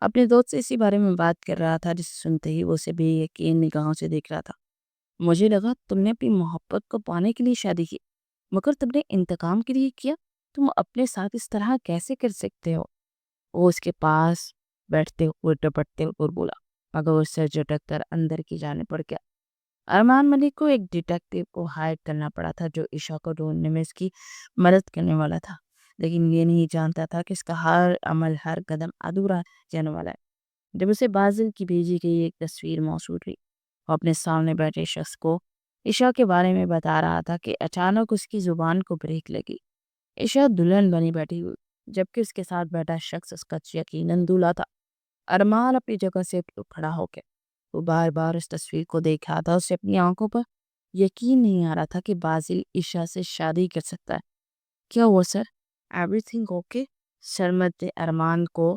اپنے دوست سے اسی بارے میں بات کر رہا تھا، جسے سنتے ہی وہ اسے بے یقین نگاہوں سے دیکھ رہا تھا۔ مجھے لگا تم نے اپنی محبت کو پانے کے لیے شادی کی، مگر تم نے انتقام کے لیے کیا۔ تم اپنے ساتھ اس طرح کیسے کر سکتے ہو؟ وہ اس کے پاس بیٹھتے ہوئے ڈپٹتے اور بولا، مگر وہ سر جھٹک کر اندر کی جانے پڑ گیا۔ ارمان ملک کو ایک ڈیٹیکٹیو کو ہائر کرنا پڑا تھا جو عشا کو ڈھونڈنے میں اس کی مدد کرنے والا تھا، لیکن یہ نہیں جانتا تھا کہ اس کا ہر عمل، ہر قدم ادھورا جانے والا ہے۔ جب اسے بازل کی بھیجی گئی ایک تصویر موصول ہوئی، وہ اپنے سامنے بیٹھے شخص کو عشا کے بارے میں بتا رہا تھا کہ اچانک اس کی زبان کو بریک لگی۔ عشا دلہن بنی بیٹھی ہوئی، جبکہ اس کے ساتھ بیٹھا شخص اس کا یقیناً دولہا تھا۔ ارمان اپنی جگہ سے کھڑا ہو کے وہ بار بار اس تصویر کو دیکھ رہا تھا۔ اسے اپنی آنکھوں پر یقین نہیں آ رہا تھا کہ بازل عشا سے شادی کر سکتا ہے۔ کیا ہوا sir? Everything okay? Sarmad نے ارمان کو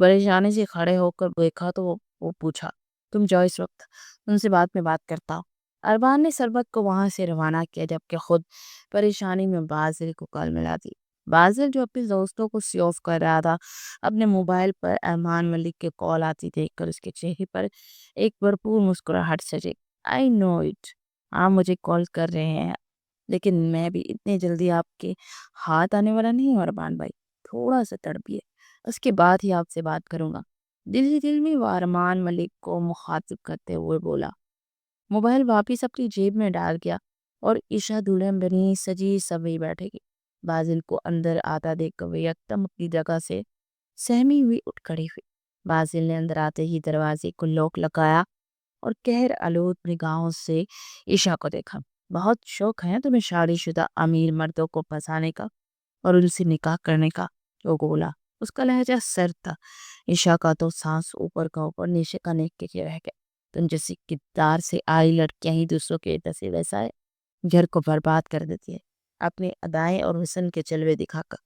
پریشانی سے کھڑے ہو کر دیکھا تو وہ پوچھا، تم جاؤ، اس وقت ان سے بعد میں بات کرتا ہوں۔ ارمان نے سرمد کو وہاں سے روانہ کیا، جبکہ خود پریشانی میں بازل کو کال ملا دی۔ بازل جو اپنے دوستوں کو سی آف کر رہا تھا، اپنے موبائل پر ارمان ملک کے کال آتی دیکھ کر اس کے چہرے پر ایک بھرپور مسکراہٹ سجی۔ آئی نو اٹ، آپ مجھے کال کر رہے ہیں، لیکن میں بھی اتنے جلدی آپ کے ہاتھ آنے والا نہیں ہوں ارمان بھائی، تھوڑا سا تڑپیے، اس کے بعد ہی آپ سے بات کروں گا۔ دل ہی دل میں وہ ارمان ملک کو مخاطب کرتے ہوئے بولا۔ موبائل واپس اپنی جیب میں ڈال گیا اور عشا دلہن بنی سجی سوئی بیٹھے گی۔ بازل کو اندر آتا دیکھ کر وہ یکدم اپنی جگہ سے سہمی ہوئی اٹھ کھڑی ہوئی۔ بازل نے اندر آتے ہی دروازے کو لوک لگایا اور قہر آلود نگاہوں سے عشا کو دیکھا۔ بہت شوق ہے تمہیں شادی شدہ امیر مردوں کو پسانے کا اور ان سے نکاح کرنے کا، وہ بولا۔ اس کا لہجہ سرد تھا۔ عشا کا تو سانس اوپر کا اوپر نیچے کا نیچے رہ گیا۔ تم جیسی کردار سے آئی لڑکیاں ہی دوسروں کے تصویر ویسا ہے گھر کو برباد کر دیتی ہے، اپنے ادائیں اور حسن کے جلوے دکھا کر۔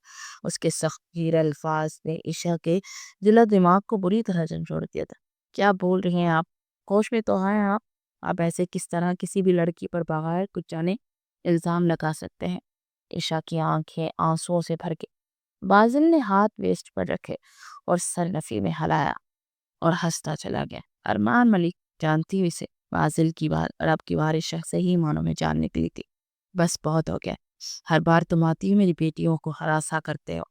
اس کے سخت الفاظ نے عشا کے دل و دماغ کو بری طرح جھنجھوڑ دیا تھا۔ کیا بول رہی ہیں آپ؟ ہوش میں تو ہیں آپ ایسے کس طرح کسی بھی لڑکی پر بغیر کچھ جانے الزام لگا سکتے ہیں؟ عشا کی آنکھیں آنسوؤں سے بھر گئی۔ بازل نے ہاتھ ویسٹ پر رکھے اور سر نفی میں ہلایا اور ہنستا چلا گیا۔ ارمان ملک جانتی ہوئی سے بازل کی بات اور اب کی بار عشا صحیح معنوں میں جان نکلی تھی۔ بس بہت ہو گیا، ہر بار تم آتی ہو میری بیٹیوں کو ہراساں کرتے ہو،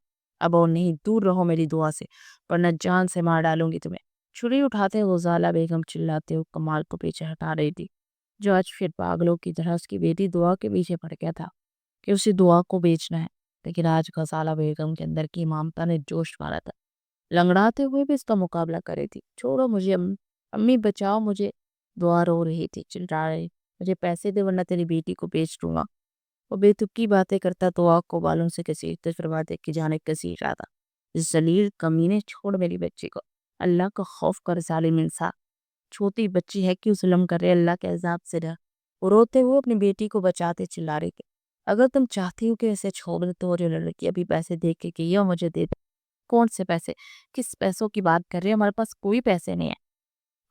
اب اور نہیں، دور رہو میری دعا سے، ورنہ جان سے مار ڈالوں گی تمہیں۔ چھری اٹھاتے غزالہ بیگم چلاتے ہو کمال کو پیچھے ہٹا رہی تھی، جو آج پھر پاگلوں کی طرح اس کی بیٹی دعا کے پیچھے پڑ گیا تھا کہ اسے دعا کو بیچنا ہے۔ لیکن آج غزالہ بیگم کے اندر کی مامتا نے جوش مارا تھا، لنگڑاتے ہوئے بھی اس کا مقابلہ کر رہی تھی۔ چھوڑو مجھے امی بچاؤ مجھے، دعا رو رہی تھی، چلا رہی، مجھے پیسے دے ورنہ تیری بیٹی کو بیچ دوں گا۔ وہ بے تکی باتیں کرتا دعا کو بالوں سے کسیٹتے فرماتے کی جانب کسیٹ رہا تھا۔ ذلیل کمینے، چھوڑ میری بچی کو، اللہ کا خوف کر ظالم انسان، چھوٹی بچی ہے کیوں ظلم کر رہے، اللہ کے عذاب سے ڈر۔ وہ روتے ہوئے اپنی بیٹی کو بچاتے چلا رہے تھے۔ اگر تم چاہتی ہو کہ اسے چھوڑ دے تو جو لڑکی ابھی پیسے دے کے گئی ہے وہ مجھے دے دے۔ کون سے پیسے؟ کس پیسوں کی بات کر رہے ہیں؟ ہمارے پاس کوئی پیسے نہیں ہیں۔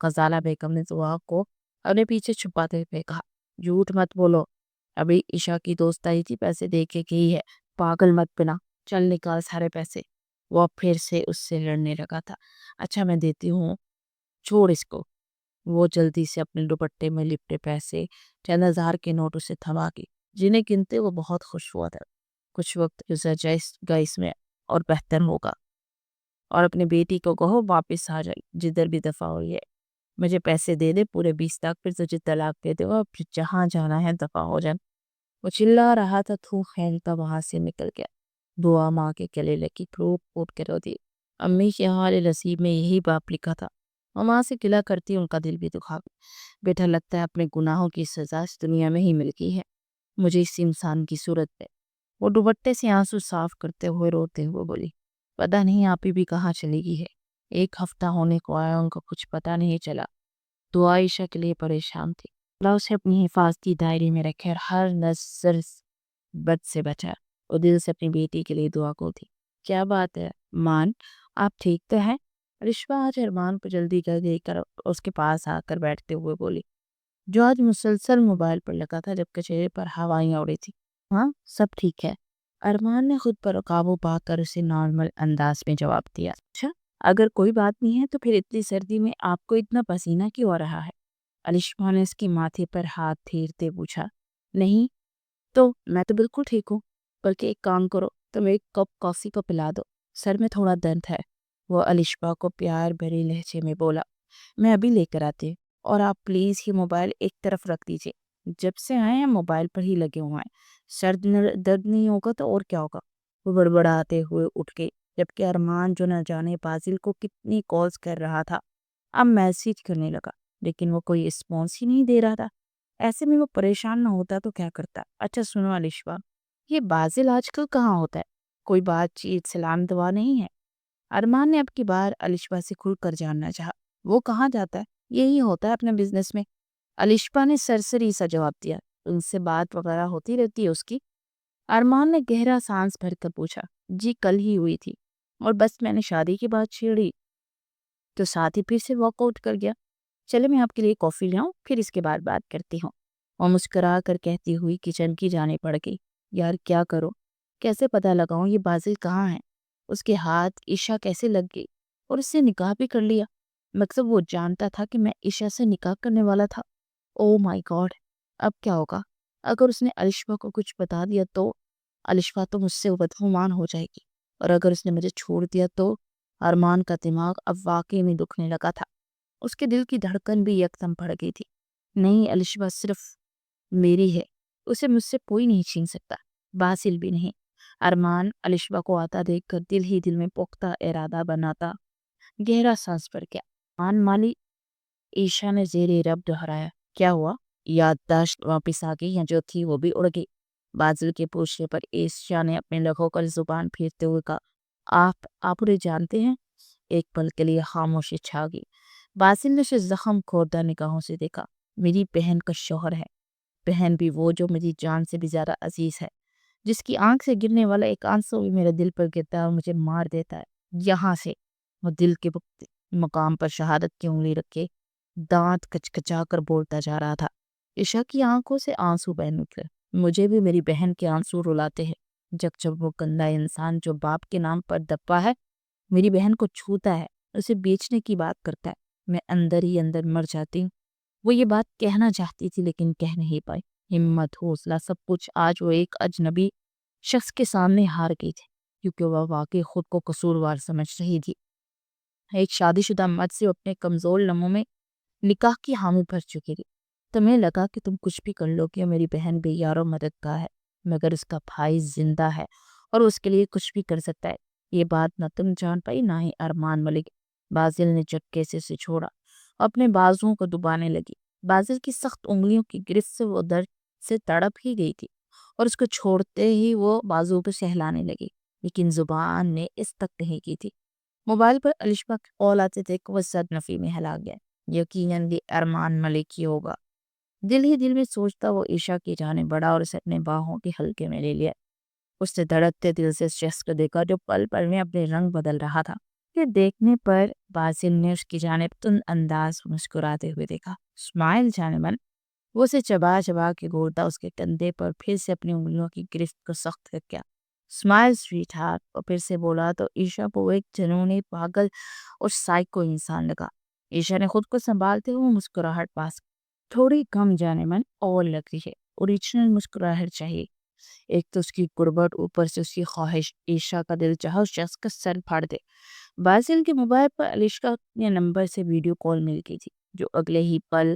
غزالہ بیگم نے دعا کو اپنے پیچھے چھپاتے ہوئے کہا۔ جھوٹ مت بولو، ابھی عشا کی دوست آئی تھی، پیسے دے کے گئی ہے، پاگل مت بنا، چل نکال سارے پیسے۔ وہ پھر سے اس سے لڑنے لگا تھا۔ اچھا میں دیتی ہوں، چھوڑ اس کو۔ وہ جلدی سے اپنے دوپٹے میں لپٹے پیسے چند ہزار کے نوٹ اسے تھما کے جنہیں گنتے وہ بہت خوش ہوا تھا۔ کچھ وقت گزر گا اس میں اور بہتر ہوگا، اور اپنی بیٹی کو کہو واپس آ جائے جدھر بھی دفع ہوئی ہے، مجھے پیسے دے دے پورے 20 لاکھ، پھر تجھے طلاق دے دے اور پھر جہاں جانا ہے دفع ہو جائے۔ وہ چلا رہا تھا، تھو کھینچتا وہاں سے نکل گیا۔ دعا ماں کے گلے لگی، پھوٹ پھوٹ کے رو دی۔ امی کے حال نصیب میں یہی باپ لکھا تھا، اور ماں سے گلہ کرتی ان کا دل بھی دکھا گیا۔ بیٹا لگتا ہے اپنے گناہوں کی سزا اس دنیا میں ہی مل گئی ہے مجھے اس انسان کی صورت میں۔ وہ دوپٹے سے آنسو صاف کرتے ہوئے روتے ہوئے بولی، پتہ نہیں آپ بھی کہاں چلی گئی ہے، 1 ہفتہ ہونے کو آیا ان کو کچھ پتہ نہیں چلا۔ دعا عشا کے لیے پریشان تھی، اللہ اسے اپنی حفاظتی دائرے میں رکھے اور ہر نظر بد سے بچا۔ وہ دل سے اپنی بیٹی کے لیے دعا کو تھی۔ کیا بات ہے مان، آپ ٹھیک تو ہیں؟ رشوہ آج ارمان کو جلدی کر دے کر اس کے پاس آ کر بیٹھتے ہوئے بولی، جو آج مسلسل موبائل پر لگا تھا جبکہ چہرے پر ہوائیں اڑی تھی۔ ہاں سب ٹھیک ہے، ارمان نے خود پر قابو پا کر اسے نارمل انداز میں جواب دیا۔ اچھا اگر کوئی بات نہیں ہے تو پھر اتنی سردی میں آپ کو اتنا پسینہ کیوں آ رہا ہے؟ الشفا نے اس کی ماتھے پر ہاتھ پھیرتے پوچھا۔ نہیں تو میں تو بالکل ٹھیک ہوں، بلکہ ایک کام کرو، تم ایک کپ کافی کو پلا دو، سر میں تھوڑا درد ہے۔ وہ الشفا کو پیار بھری لہجے میں بولا۔ میں ابھی لے کر آتی ہوں، اور آپ پلیز ہی موبائل ایک طرف رکھ دیجیے، جب سے آئے ہیں موبائل پر ہی لگے ہوئے ہیں، سر درد نہیں ہوگا تو اور کیا ہوگا۔ وہ بڑبڑاتے ہوئے اٹھ گئی، جبکہ ارمان جو نہ جانے بازل کو کتنی کالز کر رہا تھا اب میسیج کرنے لگا، لیکن وہ کوئی رسپانس ہی نہیں دے رہا تھا۔ ایسے میں وہ پریشان نہ ہوتا تو کیا کرتا۔ اچھا سنو الشفا، یہ بازل آج کل کہاں ہوتا ہے؟ کوئی بات چیت سلام دعا نہیں ہے؟ ارمان نے اب کی بار الشفا سے کھل کر جاننا چاہا۔ وہ کہاں جاتا ہے، یہی ہوتا ہے اپنے بزنس میں، الشفا نے سرسری سا جواب دیا۔ ان سے بات وغیرہ ہوتی رہتی ہے اس کی؟ ارمان نے گہرا سانس بھر کر پوچھا۔ جی کل ہی ہوئی تھی، اور بس میں نے شادی کی بات چھیڑی تو ساتھ ہی پھر سے واک آؤٹ کر گیا۔ چلے میں آپ کے لیے کافی لے آؤں، پھر اس کے بعد بات کرتی ہوں۔ اور مسکرا کر کہتی ہوئی کچن کی جانے پڑ گئی۔ یار کیا کرو، کیسے پتہ لگاؤں یہ بازل کہاں ہے؟ اس کے ہاتھ عشا کیسے لگ گئی اور اس سے نکاح بھی کر لیا؟ مقصد وہ جانتا تھا کہ میں عشا سے نکاح کرنے والا تھا، او مائی گاڈ، اب کیا ہوگا؟ اگر اس نے الشفا کو کچھ بتا دیا تو الشفا تو مجھ سے بدگمان ہو جائے گی، اور اگر اس نے مجھے چھوڑ دیا تو ارمان کا دماغ اب واقعی میں دکھنے لگا تھا۔ اس کے دل کی دھڑکن بھی یکدم بڑھ گئی تھی۔ نہیں، الشفا صرف میری ہے، اسے مجھ سے کوئی نہیں چھین سکتا، باسل بھی نہیں۔ ارمان الشفا کو آتا دیکھ کر دل ہی دل میں پختہ ارادہ بناتا گہرا سانس بھر گیا۔ ارمان مالی، عیشا نے زیر رب دہرایا۔ کیا ہوا؟ یادداشت واپس آ گئی یا جو تھی وہ بھی اڑ گئی؟ بازل کے پوچھنے پر عیشا نے اپنے لبوں پر زبان پھیرتے ہوئے کہا، آپ انہیں جانتے ہیں؟ ایک پل کے لیے خاموشی چھا گئی۔ باسل نے اسے زخم خوردہ نگاہوں سے دیکھا۔ میری بہن کا شوہر ہے، بہن بھی وہ جو میری جان سے بھی زیادہ عزیز ہے، جس کی آنکھ سے گرنے والا ایک آنسو بھی میرے دل پر گرتا ہے اور مجھے مار دیتا ہے یہاں سے۔ وہ دل کے مقام پر شہادت کی انگلی رکھے دانت کچکچا کر بولتا جا رہا تھا۔ عشا کی آنکھوں سے آنسو بہہ نکلے۔ مجھے بھی میری بہن کے آنسو رلاتے ہیں۔ جب وہ گندا انسان جو باپ کے نام پر دبا ہے میری بہن کو چھوتا ہے، اسے بیچنے کی بات کرتا ہے، میں اندر ہی اندر مر جاتی ہوں۔ وہ یہ بات کہنا چاہتی تھی لیکن کہہ نہیں پائی۔ ہمت، حوصلہ، سب کچھ آج وہ ایک اجنبی شخص کے سامنے ہار گئی تھی، کیونکہ وہ واقعی خود کو قصوروار سمجھ رہی تھی۔ ایک شادی شدہ مرد سے اپنے کمزور لمحوں میں نکاح کی حامی بھر چکی تھی۔ تمہیں لگا کہ تم کچھ بھی کر لو گے، میری بہن بے یار و مددگار ہے، مگر اس کا بھائی زندہ ہے اور اس کے لیے کچھ بھی کر سکتا ہے۔ یہ بات نہ تم جان پائی نہ ہی ارمان ملک۔ بازل نے جھٹکے سے اسے چھوڑا، اپنے بازوؤں کو دبانے لگی۔ بازل کی سخت انگلیوں کی گرفت سے وہ درد سے تڑپ ہی گئی تھی اور اس کو چھوڑتے ہی وہ بازو پہ سہلانے لگی، لیکن زبان نے اس تک نہیں کی تھی۔ موبائل پر الشفا کے کال آتے تھے کہ وہ صد نفی میں ہلا گیا۔ یقیناً یہ ارمان ملک ہی ہوگا۔ دل ہی دل میں سوچتا وہ عشا کی جانب بڑھا اور اسے اپنے باہوں کے ہلکے میں لے لیا۔ اس نے دھڑکتے دل سے شخص کو دیکھا جو پل پل میں اپنے رنگ بدل رہا تھا۔ یہ دیکھنے پر باسل نے اس کی جانب تند انداز مسکراتے ہوئے دیکھا۔ اسمائل جانے من، وہ اسے چبا چبا کے گھورتا اس کے کندھے پر پھر سے اپنی انگلیوں کی گرفت کو سخت کر گیا۔ اسمائل سویٹ ہارٹ، اور پھر سے بولا تو عشا کو وہ ایک جنونی پاگل اور سائیکو انسان لگا۔ عشا نے خود کو سنبھالتے ہوئے مسکراہٹ پاس کی۔ تھوڑی کم جانے من اور لگ رہی ہے، اوریجنل مسکراہٹ چاہیے۔ ایک تو اس کی قربت، اوپر سے اس کی خواہش۔ عشا کا دل چاہا اس شخص کا سر پھاڑ دے۔ باسل کے موبائل پر الشفا کے نمبر سے ویڈیو کال مل گئی تھی، جو اگلے ہی پل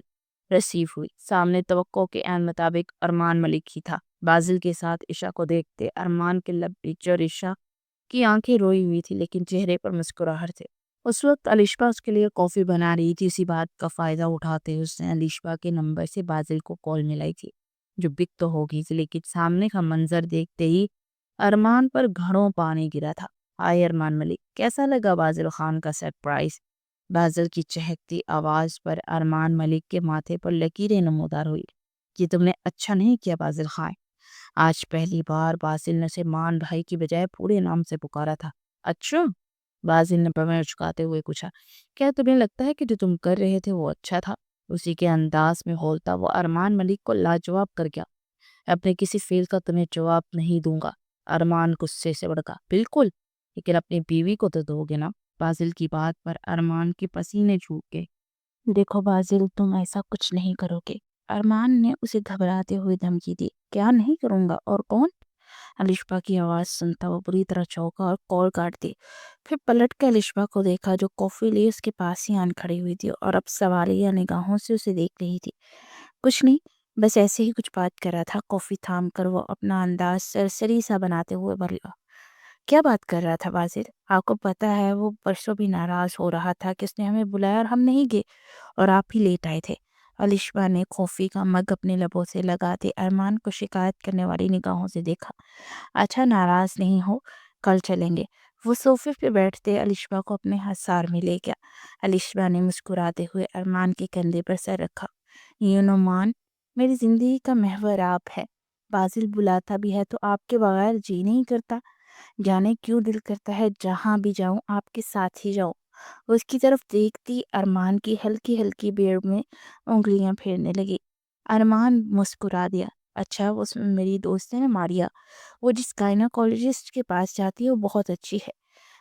ریسیو ہوئی۔ سامنے توقع کے عین مطابق ارمان ملک ہی تھا۔ باسل کے ساتھ عشا کو دیکھتے ارمان کے لب بھیچے اور عشا کی آنکھیں روئی ہوئی تھی لیکن چہرے پر مسکراہٹ تھے۔ اس وقت الشفا اس کے لیے کافی بنا رہی تھی۔ اسی بات کا فائدہ اٹھاتے اس نے الشفا کے نمبر سے باسل کو کال ملائی تھی، جو بک تو ہو گئی تھی لیکن سامنے کا منظر دیکھتے ہی ارمان پر گھڑوں پانی گرا تھا۔ آئے ارمان ملک، کیسا لگا باسل خان کا سرپرائز؟ باسل کی چہکتی آواز پر ارمان ملک کے ماتھے پر لکیریں نمودار ہوئی۔ یہ تم نے اچھا نہیں کیا باسل خان۔ آج پہلی بار باسل نے اسے مان بھائی کی بجائے پورے نام سے پکارا تھا۔ اچھا؟ باسل نے پمیر چکاتے ہوئے پوچھا۔ کیا تمہیں لگتا ہے کہ جو تم کر رہے تھے وہ اچھا تھا؟ اسی کے انداز میں بولتا وہ ارمان ملک کو لاجواب کر گیا۔ اپنے کسی فیل کا تمہیں جواب نہیں دوں گا۔ ارمان غصے سے بڑھا۔ بالکل، لیکن اپنی بیوی کو تو دو گے نا۔ باسل کی بات پر ارمان کے پسینے چھوٹ گئے۔ دیکھو باسل، تم ایسا کچھ نہیں کرو گے، ارمان نے اسے گھبراتے ہوئے دھمکی دی۔ کیا نہیں کروں گا؟ اور کون؟ الشفا کی آواز سنتا وہ بری طرح چونکا اور کال کاٹ دی۔ پھر پلٹ کے الشفا کو دیکھا جو کافی لیے اس کے پاس ہی آن کھڑی ہوئی تھی اور اب سوالیہ نگاہوں سے اسے دیکھ رہی تھی۔ کچھ نہیں، بس ایسے ہی کچھ بات کر رہا تھا۔ کافی تھام کر وہ اپنا انداز سرسری سا بناتے ہوئے بولا۔ کیا بات کر رہا تھا باسل؟ آپ کو پتا ہے وہ پرسوں بھی ناراض ہو رہا تھا کہ اس نے ہمیں بلایا اور ہم نہیں گئے اور آپ ہی لیٹ آئے تھے۔ الشفا نے کافی کا مگ اپنے لبوں سے لگاتے ارمان کو شکایت کرنے والی نگاہوں سے دیکھا۔ اچھا، ناراض نہیں ہو، کل چلیں گے۔ وہ صوفے پہ بیٹھتے الشفا کو اپنے ہتھیار میں لے گیا۔ الشفا نے مسکراتے ہوئے ارمان کے کندھے پر سر رکھا۔ مان، میری زندگی کا محور آپ ہے۔ باسل بلاتا بھی ہے تو آپ کے بغیر جی نہیں کرتا۔ جانے کیوں دل کرتا ہے جہاں بھی جاؤں آپ کے ساتھ ہی جاؤں۔ اس کی طرف دیکھتی ارمان کی ہلکی ہلکی بیڑ میں انگلیاں پھیرنے لگی۔ ارمان مسکرا دیا۔ اچھا، وہ میری دوست ہے نا ماریا، وہ جس گائنیکولوجسٹ کے پاس جاتی ہے وہ بہت اچھی ہے۔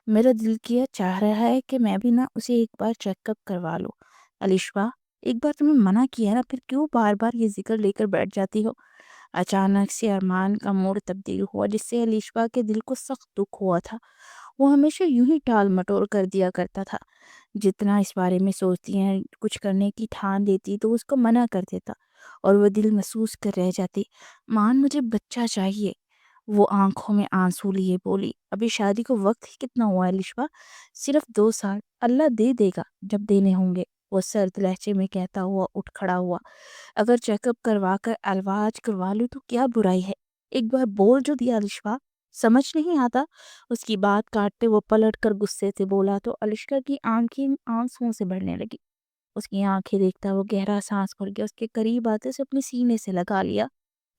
میرا دل کیا چاہ رہا ہے کہ میں بھی نا اسے ایک بار چیک اپ کروا لوں۔ الشفا ایک بار تمہیں منع کیا نا، پھر کیوں بار بار یہ ذکر لے کر بیٹھ جاتی ہو؟ اچانک سے ارمان کا موڈ تبدیل ہوا، جس سے علیشا کے دل کو سخت دکھ ہوا تھا۔ وہ ہمیشہ یوں ہی ٹال مٹول کر دیا کرتا تھا، جتنا اس بارے میں سوچتی ہیں کچھ کرنے کی ٹھان دیتی تو اس کو منع کر دیتا، اور وہ دل محسوس کر رہ جاتی۔ مان مجھے بچہ چاہیے، وہ آنکھوں میں آنسو لیے بولی۔ ابھی شادی کو وقت ہی کتنا ہوا ہے علیشا؟ صرف 2 سال، اللہ دے دے گا جب دینے ہوں گے، وہ سرد لہجے میں کہتا ہوا اٹھ کھڑا ہوا۔ اگر چیک اپ کروا کر علاج کروا لوں تو کیا برائی ہے؟ ایک بار بول جو دیا علیشا، سمجھ نہیں آتا؟ اس کی بات کاٹتے وہ پلٹ کر غصے سے بولا تو علیشا کی آنکھیں آنسوؤں سے بھرنے لگی۔ اس کی آنکھیں دیکھتا وہ گہرا سانس بھر گیا، اس کے قریب آتے سے اپنے سینے سے لگا لیا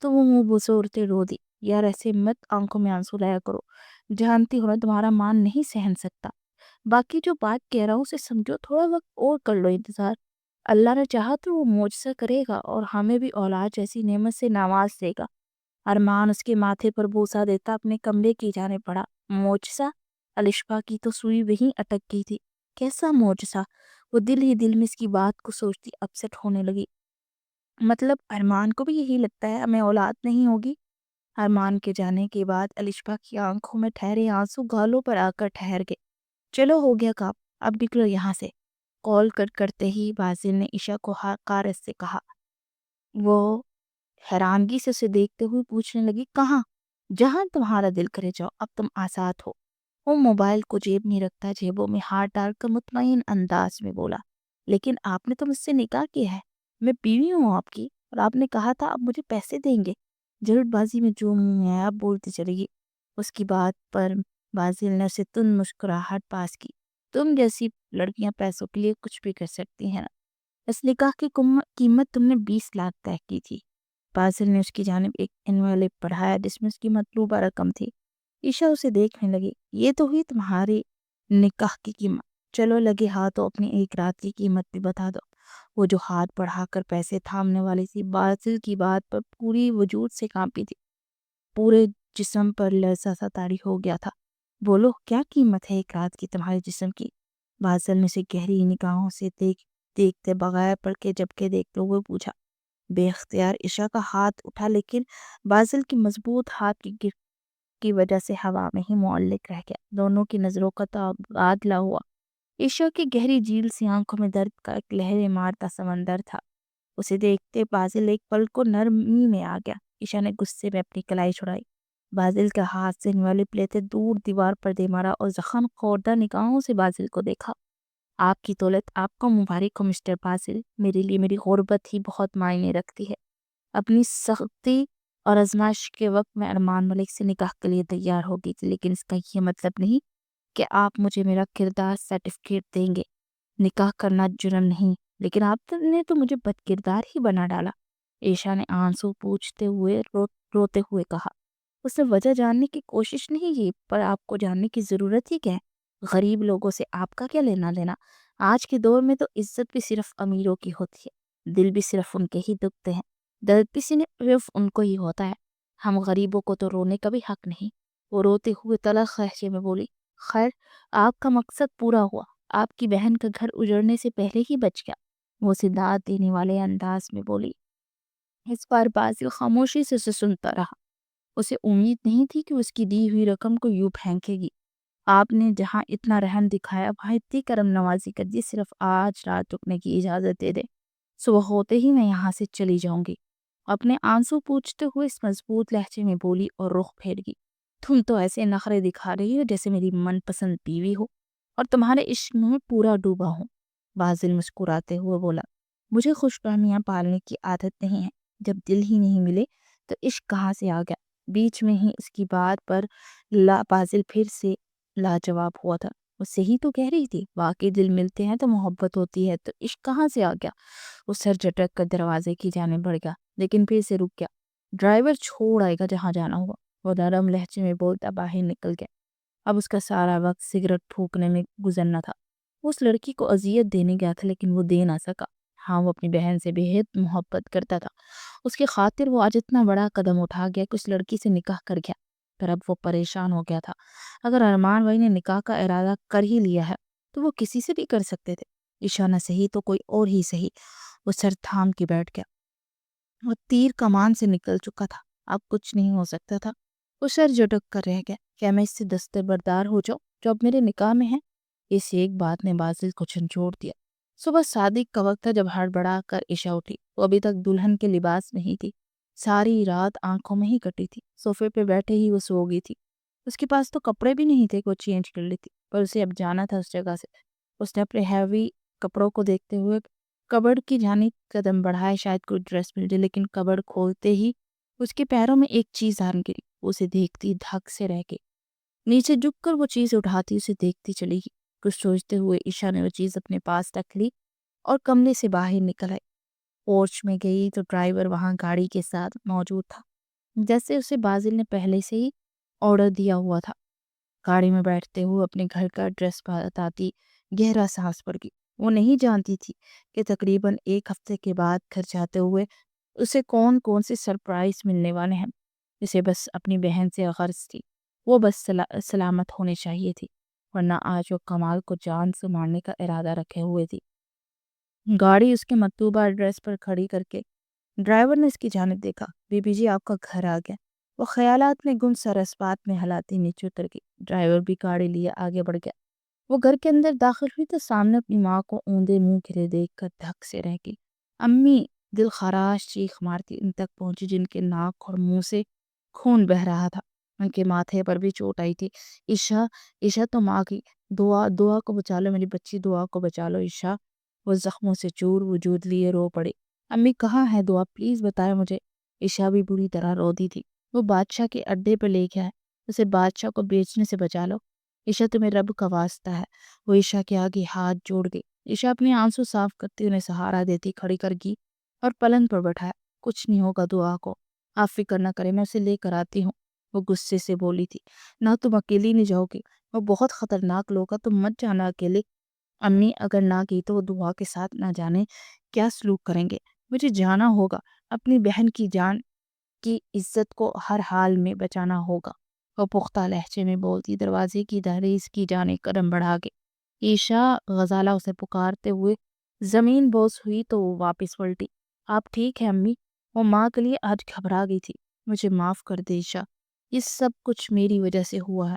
تو وہ منہ بسورتے رو دی۔ یار ایسے مت آنکھوں میں آنسو لایا کرو، جانتی ہو نا تمہارا مان نہیں سہن سکتا۔ باقی جو بات کہہ رہا ہوں اسے سمجھو، تھوڑا وقت اور کر لو انتظار، اللہ نے چاہا تو وہ معجزہ کرے گا اور ہمیں بھی اولاد جیسی نعمت سے نواز دے گا۔ ارمان اس کے ماتھے پر بوسہ دیتا اپنے کمرے کی جانے پڑا۔ معجزہ؟ علیشا کی تو سوئی وہیں اٹک گئی تھی۔ کیسا معجزہ؟ وہ دل ہی دل میں اس کی بات کو سوچتی اپسٹ ہونے لگی۔ مطلب ارمان کو بھی یہی لگتا ہے ہمیں اولاد نہیں ہوگی؟ ارمان کے جانے کے بعد علیشا کی آنکھوں میں ٹھہرے آنسو گالوں پر آ کر ٹھہر گئے۔ چلو ہو گیا کام، اب نکلو یہاں سے، کال کٹ کرتے ہی باسل نے عشا کو حقارت سے کہا۔ وہ حیرانگی سے اسے دیکھتے ہوئے پوچھنے لگی، کہاں؟ جہاں تمہارا دل کرے جاؤ، اب تم آزاد ہو۔ وہ موبائل کو جیب میں رکھتا جیبوں میں ہاتھ ڈال کر مطمئن انداز میں بولا، لیکن آپ نے تو مجھ سے نکاح کیا ہے، میں بیوی ہوں آپ کی، اور آپ نے کہا تھا آپ مجھے پیسے دیں گے۔ جلد بازی میں جو منہ میں آیا بولتی چلی گئی۔ اس کی بات پر باسل نے اسے تند مسکراہٹ پاس کی۔ تم جیسی لڑکیاں پیسوں کے لیے کچھ بھی کر سکتی ہیں نا، اس نکاح کی قیمت تم نے 20 لاکھ طے کی تھی۔ باسل نے اس کی جانب ایک انویلپ پڑھایا جس میں اس کی مطلوبہ رقم تھی۔ عشا اسے دیکھنے لگی۔ یہ تو ہوئی تمہاری نکاح کی قیمت، چلو لگے ہاتھوں اپنی ایک رات کی قیمت بھی بتا دو۔ وہ جو ہاتھ بڑھا کر پیسے تھامنے والی تھی، باسل کی بات پر پوری وجود سے کانپی تھی، پورے جسم پر لرزہ سا طاری ہو گیا تھا۔ بولو کیا قیمت ہے ایک رات کی تمہارے جسم کی؟ باسل نے اسے گہری نگاہوں سے دیکھتے بغیر پڑھ کے جھپکے دیکھتے ہوئے پوچھا۔ بے اختیار عشا کا ہاتھ اٹھا، لیکن باسل کی مضبوط ہاتھ کی گرفت کی وجہ سے ہوا میں ہی معلق رہ گیا۔ دونوں کی نظروں کا تبادلہ ہوا۔ عشا کی گہری جھیل سی آنکھوں میں درد کا ایک لہریں مارتا سمندر تھا۔ اسے دیکھتے باسل ایک پل کو نرمی میں آ گیا۔ عشا نے غصے میں اپنی کلائی چھڑائی، باسل کا ہاتھ سے انویلپ لیتے دور دیوار پر دے مارا اور زخم خوردہ نگاہوں سے باسل کو دیکھا۔ آپ کی دولت آپ کو مبارک ہو مسٹر باسل، میرے لیے میری غربت ہی بہت معنی رکھتی ہے۔ اپنی سختی اور آزمائش کے وقت میں ارمان ملک سے نکاح کے لیے تیار ہو گئی تھی، لیکن اس کا یہ مطلب نہیں کہ آپ مجھے میرا کردار سرٹیفکیٹ دیں گے۔ نکاح کرنا جرم نہیں، لیکن آپ نے تو مجھے بد کردار ہی بنا ڈالا، عشا نے آنسو پوچھتے ہوئے روتے ہوئے کہا۔ اس نے وجہ جاننے کی کوشش نہیں کی، پر آپ کو جاننے کی ضرورت ہی کیا ہے؟ غریب لوگوں سے آپ کا کیا لینا دینا؟ آج کے دور میں تو عزت بھی صرف امیروں کی ہوتی ہے، دل بھی صرف ان کے ہی دکھتے ہیں، درد بھی صرف ان کو ہی ہوتا ہے۔ ہم غریبوں کو تو رونے کا بھی حق نہیں۔ وہ روتے ہوئے تلخ لہجے میں بولی۔ خیر، آپ کا مقصد پورا ہوا، آپ کی بہن کا گھر اجڑنے سے پہلے ہی بچ گیا، وہ داد دینے والے انداز میں بولی۔ اس بار باسل خاموشی سے اسے سنتا رہا۔ اسے امید نہیں تھی کہ اس کی دی ہوئی رقم کو یوں پھینکے گی۔ آپ نے جہاں اتنا رحم دکھایا وہاں اتنی کرم نوازی کر دی، صرف آج رات رکنے کی اجازت دے دے، صبح ہوتے ہی میں یہاں سے چلی جاؤں گی۔ اپنے آنسو پوچھتے ہوئے اس مضبوط لہجے میں بولی اور رخ پھیر گئی۔ تم تو ایسے نخرے دکھا رہی ہو جیسے میری من پسند بیوی ہو اور تمہارے عشق میں پورا ڈوبا ہوں۔ باسل مسکراتے ہوئے بولا، مجھے خوش فہمیاں پالنے کی عادت نہیں ہے، جب دل ہی نہیں ملے تو عشق کہاں سے آ گیا؟ بیچ میں ہی اس کی بات پر باسل پھر سے لاجواب ہوا تھا۔ وہ صحیح تو کہہ رہی تھی، واقعی دل ملتے ہیں تو محبت ہوتی ہے، تو عشق کہاں سے آ گیا؟ وہ سر جھٹک کر دروازے کی جانب بڑھ گیا، لیکن پھر سے رک گیا۔ ڈرائیور چھوڑ آئے گا جہاں جانا ہوگا، وہ نرم لہجے میں بولتا باہر نکل گیا۔ اب اس کا سارا وقت سگریٹ پھونکنے میں گزرنا تھا۔ وہ اس لڑکی کو اذیت دینے گیا تھا، لیکن وہ دے نہ سکا۔ ہاں، وہ اپنی بہن سے بے حد محبت کرتا تھا، اس کی خاطر وہ آج اتنا بڑا قدم اٹھا گیا کہ اس لڑکی سے نکاح کر گیا، پر اب وہ پریشان ہو گیا تھا۔ اگر ارمان بھائی نے نکاح کا ارادہ کر ہی لیا ہے تو وہ کسی سے بھی کر سکتے تھے، عشا نہ صحیح تو کوئی اور ہی صحیح۔ وہ سر تھام کے بیٹھ گیا۔ وہ تیر کمان سے نکل چکا تھا، اب کچھ نہیں ہو سکتا تھا۔ وہ سر جھٹک کر رہ گیا۔ کیا میں اس سے دستبردار ہو جاؤں جو اب میرے نکاح میں ہے؟ اس ایک بات نے بازل کو جھنجھوڑ دیا۔ صبح شادی کا وقت تھا جب ہڑبڑا کر عشا اٹھی۔ وہ ابھی تک دلہن کے لباس نہیں تھی، ساری رات آنکھوں میں ہی کٹی تھی۔ صوفے پہ بیٹھے ہی وہ سو گئی تھی۔ اس کے پاس تو کپڑے بھی نہیں تھے کہ وہ چینج کر لیتی، پر اسے اب جانا تھا اس جگہ سے۔ اس نے اپنے ہیوی کپڑوں کو دیکھتے ہوئے کبرڈ کی جانب قدم بڑھائے، شاید کوئی ڈریس مل جائے، لیکن کبرڈ کھولتے ہی اس کے پیروں میں ایک چیز آن گری۔ اسے دیکھتی دھک سے رہ گئی۔ نیچے جھک کر وہ چیز اٹھاتی اسے دیکھتی چلی گئی۔ کچھ سوچتے ہوئے عشا نے وہ چیز اپنے پاس رکھ لی اور کمرے سے باہر نکل آئی۔ پورچ میں گئی تو ڈرائیور وہاں گاڑی کے ساتھ موجود تھا، جیسے اسے بازل نے پہلے سے ہی آرڈر دیا ہوا تھا۔ گاڑی میں بیٹھتے ہوئے اپنے گھر کا ایڈریس بتاتی گہرا سانس پڑ گئی۔ وہ نہیں جانتی تھی کہ تقریباً ایک ہفتے کے بعد گھر جاتے ہوئے اسے کون کون سے سرپرائز ملنے والے ہیں۔ اسے بس اپنی بہن سے غرض تھی، وہ بس سلامت ہونے چاہیے تھی، ورنہ آج وہ کمال کو جان سے مارنے کا ارادہ رکھے ہوئے تھی۔ گاڑی اس کے مطلوبہ ایڈریس پر کھڑی کر کے ڈرائیور نے اس کی جانب دیکھا۔ بی بی جی آپ کا گھر آ گیا۔ وہ خیالات میں گم سر اس بات میں ہلاتی نیچے اتر گئی۔ ڈرائیور بھی گاڑی لیے آگے بڑھ گیا۔ وہ گھر کے اندر داخل ہوئی تو سامنے اپنی ماں کو اوندے منہ گرے دیکھ کر دھک سے رہ گئی۔ امی دل خراش چیخ مارتی ان تک پہنچی، جن کے ناک اور منہ سے خون بہہ رہا تھا۔ ان کے ماتھے پر بھی چوٹ آئی تھی۔ عشا عشا تم آ گئی، دعا کو بچا لو میری بچی، دعا کو بچا لو عشا۔ وہ زخموں سے چور وجود لیے رو پڑی۔ امی کہاں ہے دعا، پلیز بتائے مجھے۔ عشا بھی بری طرح رو دی تھی۔ وہ بادشاہ کے اڈے پہ لے گیا ہے، اسے بادشاہ کو بیچنے سے بچا لو۔ عشا تمہیں رب کا واسطہ ہے۔ وہ عشا کے آگے ہاتھ جوڑ گئی۔ عشا اپنی آنسو صاف کرتی انہیں سہارا دیتی کھڑی کر گئی اور پلنگ پر بٹھایا۔ کچھ نہیں ہوگا دعا کو، آپ فکر نہ کریں، میں اسے لے کر آتی ہوں۔ وہ غصے سے بولی تھی۔ نہ تم اکیلی نہیں جاؤ گی، وہ بہت خطرناک لوگ ہیں، تم مت جانا اکیلے۔ امی اگر نہ گئی تو وہ دعا کے ساتھ نہ جانے کیا سلوک کریں گے، مجھے جانا ہوگا، اپنی بہن کی جان کی عزت کو ہر حال میں بچانا ہوگا۔ وہ پختہ لہجے میں بولتی دروازے کی دہلیز کی جانب قدم بڑھا گئی۔ عشا غزالہ اسے پکارتے ہوئے زمین بوس ہوئی تو وہ واپس پلٹی۔ آپ ٹھیک ہے امی؟ وہ ماں کے لیے آج گھبرا گئی تھی۔ مجھے معاف کر دے عشا، یہ سب کچھ میری وجہ سے ہوا ہے،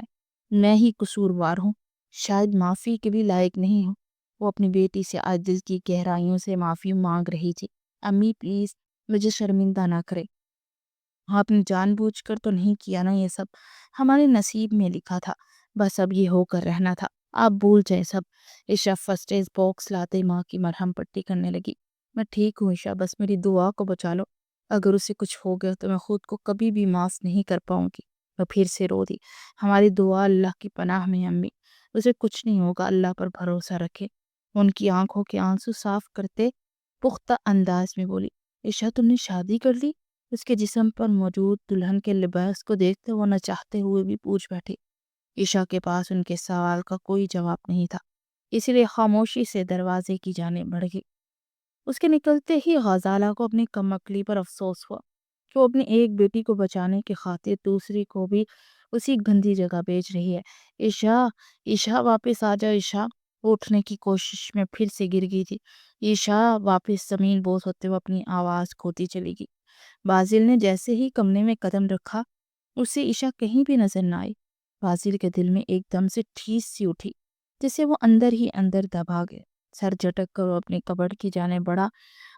میں ہی قصوروار ہوں، شاید معافی کے بھی لائق نہیں ہوں۔ وہ اپنی بیٹی سے آج دل کی گہرائیوں سے معافی مانگ رہی تھی۔ امی پلیز مجھے شرمندہ نہ کرے، آپ نے جان بوجھ کر تو نہیں کیا نا، یہ سب ہمارے نصیب میں لکھا تھا، بس اب یہ ہو کر رہنا تھا، آپ بھول جائیں سب۔ عشا فرسٹ ایڈ باکس لاتے ماں کی مرہم پٹی کرنے لگی۔ میں ٹھیک ہوں عشا، بس میری دعا کو بچا لو، اگر اسے کچھ ہو گیا تو میں خود کو کبھی بھی معاف نہیں کر پاؤں گی۔ وہ پھر سے رو دی۔ ہماری دعا اللہ کی پناہ میں امی، اسے کچھ نہیں ہوگا، اللہ پر بھروسہ رکھے۔ ان کی آنکھوں کے آنسو صاف کرتے پختہ انداز میں بولی۔ عشا تم نے شادی کر لی؟ اس کے جسم پر موجود دلہن کے لباس کو دیکھتے وہ نہ چاہتے ہوئے بھی پوچھ بیٹھی۔ عشا کے پاس ان کے سوال کا کوئی جواب نہیں تھا، اسی لیے خاموشی سے دروازے کی جانب بڑھ گئی۔ اس کے نکلتے ہی غزالہ کو اپنی کم عقلی پر افسوس ہوا کہ وہ اپنی ایک بیٹی کو بچانے کی خاطر دوسری کو بھی اسی گندی جگہ بیچ رہی ہے۔ عشا عشا واپس آ جا عشا، وہ اٹھنے کی کوشش میں پھر سے گر گئی تھی۔ عشا واپس زمین بوس ہوتے ہوئے اپنی آواز کھوتی چلی گئی۔ بازل نے جیسے ہی کمرے میں قدم رکھا اسے عشا کہیں بھی نظر نہ آئی۔ بازل کے دل میں ایک دم سے ٹھیس سی اٹھی، جسے وہ اندر ہی اندر دبا گئے۔ سر جھٹک کر وہ اپنے کبرڈ کی جانب بڑھا،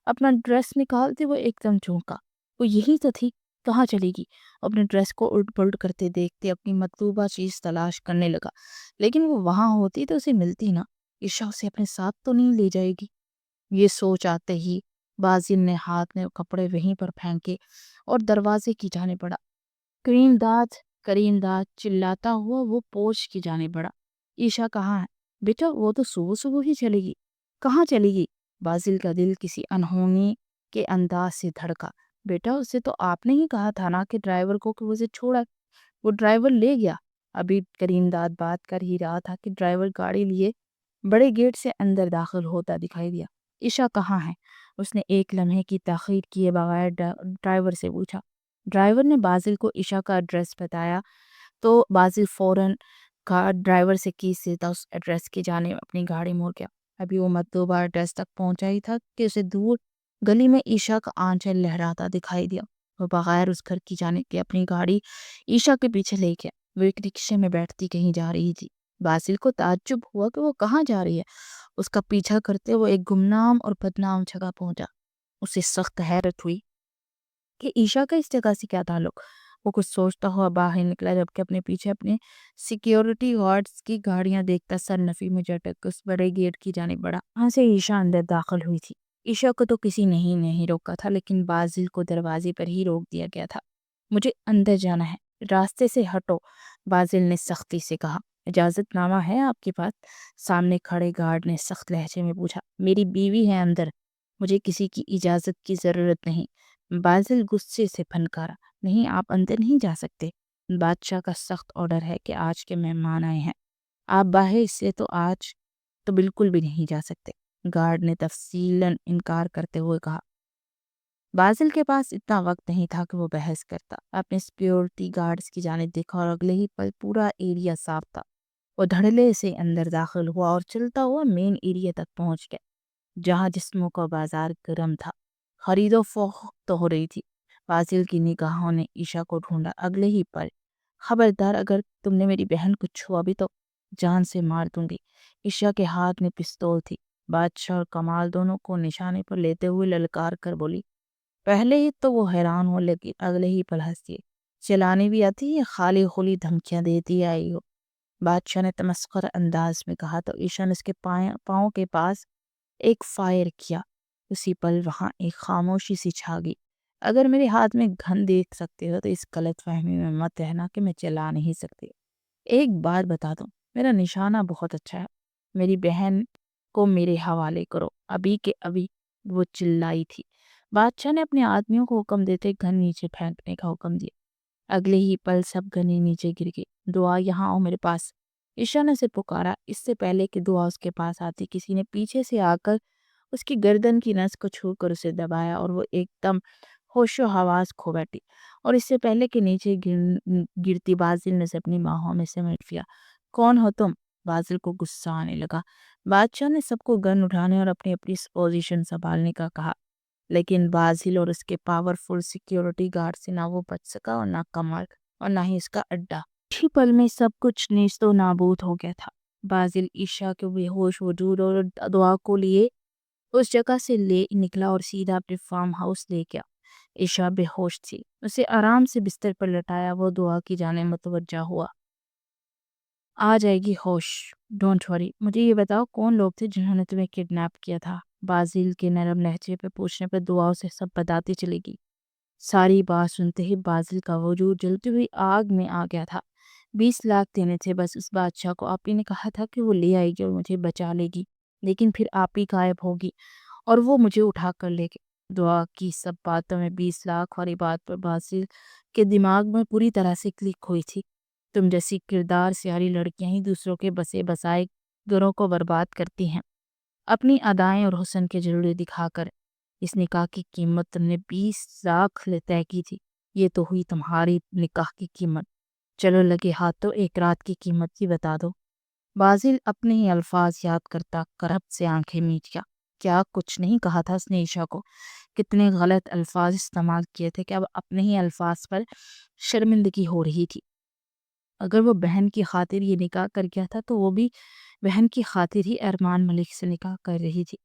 اپنا ڈریس نکالتے وہ ایک دم چونکا۔ وہ یہی تو تھی، کہاں چلے گی؟ اپنے ڈریس کو الٹ پلٹ کرتے دیکھتے اپنی مطلوبہ چیز تلاش کرنے لگا، لیکن وہ وہاں ہوتی تو اسے ملتی نہ۔ عشا اسے اپنے ساتھ تو نہیں لے جائے گی؟ یہ سوچ آتے ہی بازل نے ہاتھ میں کپڑے وہیں پر پھینکے اور دروازے کی جانب بڑھا۔ کریم داد چلاتا ہوا وہ پورچ کی جانب بڑھا۔ عشا کہاں ہے بیٹا؟ وہ تو صبح صبح ہی چلے گی۔ کہاں چلے گی؟ بازل کا دل کسی انہونی کے انداز سے دھڑکا۔ بیٹا اسے تو آپ نے ہی کہا تھا نا کہ ڈرائیور کو کہ وہ اسے چھوڑا، وہ ڈرائیور لے گیا۔ ابھی کریم داد بات کر ہی رہا تھا کہ ڈرائیور گاڑی لیے بڑے گیٹ سے اندر داخل ہوتا دکھائی دیا۔ عشا کہاں ہے؟ اس نے ایک لمحے کی تاخیر کیے بغیر ڈرائیور سے پوچھا۔ ڈرائیور نے بازل کو عشا کا ایڈریس بتایا تو بازل فوراً ڈرائیور سے کیس لیتا اس ایڈریس کی جانب اپنی گاڑی موڑ گیا۔ ابھی وہ مطلوبہ ایڈریس تک پہنچا ہی تھا کہ اسے دور گلی میں عیشا کا آنچل لہراتا دکھائی دیا۔ وہ بغیر اس گھر کی جانے کے اپنی گاڑی عیشا کے پیچھے لے گیا۔ وہ ایک رکشے میں بیٹھتی کہیں جا رہی تھی۔ باسل کو تعجب ہوا کہ وہ کہاں جا رہی ہے۔ اس کا پیچھا کرتے وہ ایک گمنام اور بدنام جگہ پہنچا۔ اسے سخت حیرت ہوئی کہ عیشا کا اس جگہ سے کیا تعلق۔ وہ کچھ سوچتا ہوا باہر نکلا، جبکہ اپنے پیچھے اپنے سیکیورٹی گارڈز کی گاڑیاں دیکھتا سر نفی میں جھٹک اس بڑے گیٹ کی جانب بڑھا۔ وہاں سے عیشا اندر داخل ہوئی تھی۔ عیشا کو تو کسی نے ہی نہیں روکا تھا، لیکن باسل کو دروازے پر ہی روک دیا گیا تھا۔ مجھے اندر جانا ہے، راستے سے ہٹو، باسل نے سختی سے کہا۔ اجازت نامہ ہے آپ کے پاس؟ سامنے کھڑے گارڈ نے سخت لہجے میں پوچھا۔ میری بیوی ہے اندر، مجھے کسی کی اجازت کی ضرورت نہیں۔ باسل غصے سے پھنکارا۔ نہیں، آپ اندر نہیں جا سکتے، بادشاہ کا سخت آرڈر ہے کہ آج کے مہمان آئے ہیں، آپ باہر، اس سے تو آج تو بالکل بھی نہیں جا سکتے، گارڈ نے تفصیلاً انکار کرتے ہوئے کہا۔ باسل کے پاس اتنا وقت نہیں تھا کہ وہ بحث کرتا۔ اپنے سیکیورٹی گارڈز کی جانب دیکھا اور اگلے ہی پل پورا ایریا صاف تھا۔ وہ دھڑلے سے اندر داخل ہوا اور چلتا ہوا مین ایریا تک پہنچ گیا، جہاں جسموں کا بازار گرم تھا، خرید و فروخت ہو رہی تھی۔ باسل کی نگاہوں نے عیشا کو ڈھونڈا۔ اگلے ہی پل، خبردار، اگر تم نے میری بہن کو چھوا بھی تو جان سے مار دوں گی۔ عیشا کے ہاتھ میں پستول تھی۔ بادشاہ اور کمال دونوں کو نشانے پر لیتے ہوئے للکار کر بولی۔ پہلے ہی تو وہ حیران ہو، لیکن اگلے ہی پل ہنسی۔ چلانے بھی آتی ہے، خالی خلی دھمکیاں دیتی آئی ہو، بادشاہ نے تمسخر انداز میں کہا تو عیشا نے اس کے پاؤں کے پاس ایک فائر کیا۔ اسی پل وہاں ایک خاموشی سی چھا گئی۔ اگر میرے ہاتھ میں گن دیکھ سکتے ہو تو اس غلط فہمی میں مت رہنا کہ میں چلا نہیں سکتی۔ ایک بات بتا دوں، میرا نشانہ بہت اچھا ہے، میری بہن کو میرے حوالے کرو، ابھی کے ابھی۔ وہ چلائی تھی۔ بادشاہ نے اپنے آدمیوں کو حکم دیتے گن نیچے پھینکنے کا حکم دیا۔ اگلے ہی پل سب گنیں نیچے گر گئی۔ دعا، یہاں آؤ میرے پاس، عیشا نے اسے پکارا۔ اس سے پہلے کہ دعا اس کے پاس آتی، کسی نے پیچھے سے آ کر اس کی گردن کی نس کو چھو کر اسے دبایا اور وہ ایک دم ہوش و حواس کھو بیٹھی، اور اس سے پہلے کہ نیچے گرتی باسل نے اسے اپنی باہوں میں سمیٹ لیا۔ کون ہو تم؟ باسل کو غصہ آنے لگا۔ بادشاہ نے سب کو گن اٹھانے اور اپنی اپنی پوزیشن سنبھالنے کا کہا، لیکن باسل اور اس کے پاورفل سیکیورٹی گارڈ سے نہ وہ بچ سکا اور نہ کمال اور نہ ہی اس کا اڈا۔ اسی پل میں سب کچھ نیست و نابود ہو گیا تھا۔ باسل عیشا کے بے ہوش وجود اور دعا کو لیے اس جگہ سے لے نکلا اور سیدھا اپنے فارم ہاؤس لے گیا۔ عیشا بے ہوش تھی، اسے آرام سے بستر پر لٹایا، وہ دعا کی جانب متوجہ ہوا۔ آ جائے گی ہوش، ڈونٹ وری۔ مجھے یہ بتاؤ کون لوگ تھے جنہوں نے تمہیں کڈنیپ کیا تھا؟ باسل کے نرم لہجے پہ پوچھنے پر دعا اسے سب بتاتی چلے گی۔ ساری بات سنتے ہی باسل کا وجود جلتی ہوئی آگ میں آ گیا تھا۔ 20 لاکھ دینے تھے بس اس بادشاہ کو، آپ ہی نے کہا تھا کہ وہ لے آئے گی اور مجھے بچا لے گی، لیکن پھر آپ ہی غائب ہوگی اور وہ مجھے اٹھا کر لے گئے۔ دعا کی سب باتوں میں 20 لاکھ والی بات پر باسل کے دماغ میں پوری طرح سے کلک ہوئی تھی۔ تم جیسی کردار سیاری لڑکیاں ہی دوسروں کے بسے بسائے گھروں کو برباد کرتی ہیں، اپنی ادائیں اور حسن کے جلوے دکھا کر۔ اس نکاح کی قیمت تم نے 20 لاکھ طے کی تھی، یہ تو ہوئی تمہاری نکاح کی قیمت۔ چلو لگے ہاتھوں ایک رات کی قیمت بھی بتا دو۔ باسل اپنے ہی الفاظ یاد کرتا کرہت سے آنکھیں میچ گیا۔ کیا کچھ نہیں کہا تھا اس نے عیشا کو؟ کتنے غلط الفاظ استعمال کیے تھے کہ اب اپنے ہی الفاظ پر شرمندگی ہو رہی تھی۔ اگر وہ بہن کی خاطر یہ نکاح کر گیا تھا تو وہ بھی بہن کی خاطر ہی ارمان ملک سے نکاح کر رہی تھی۔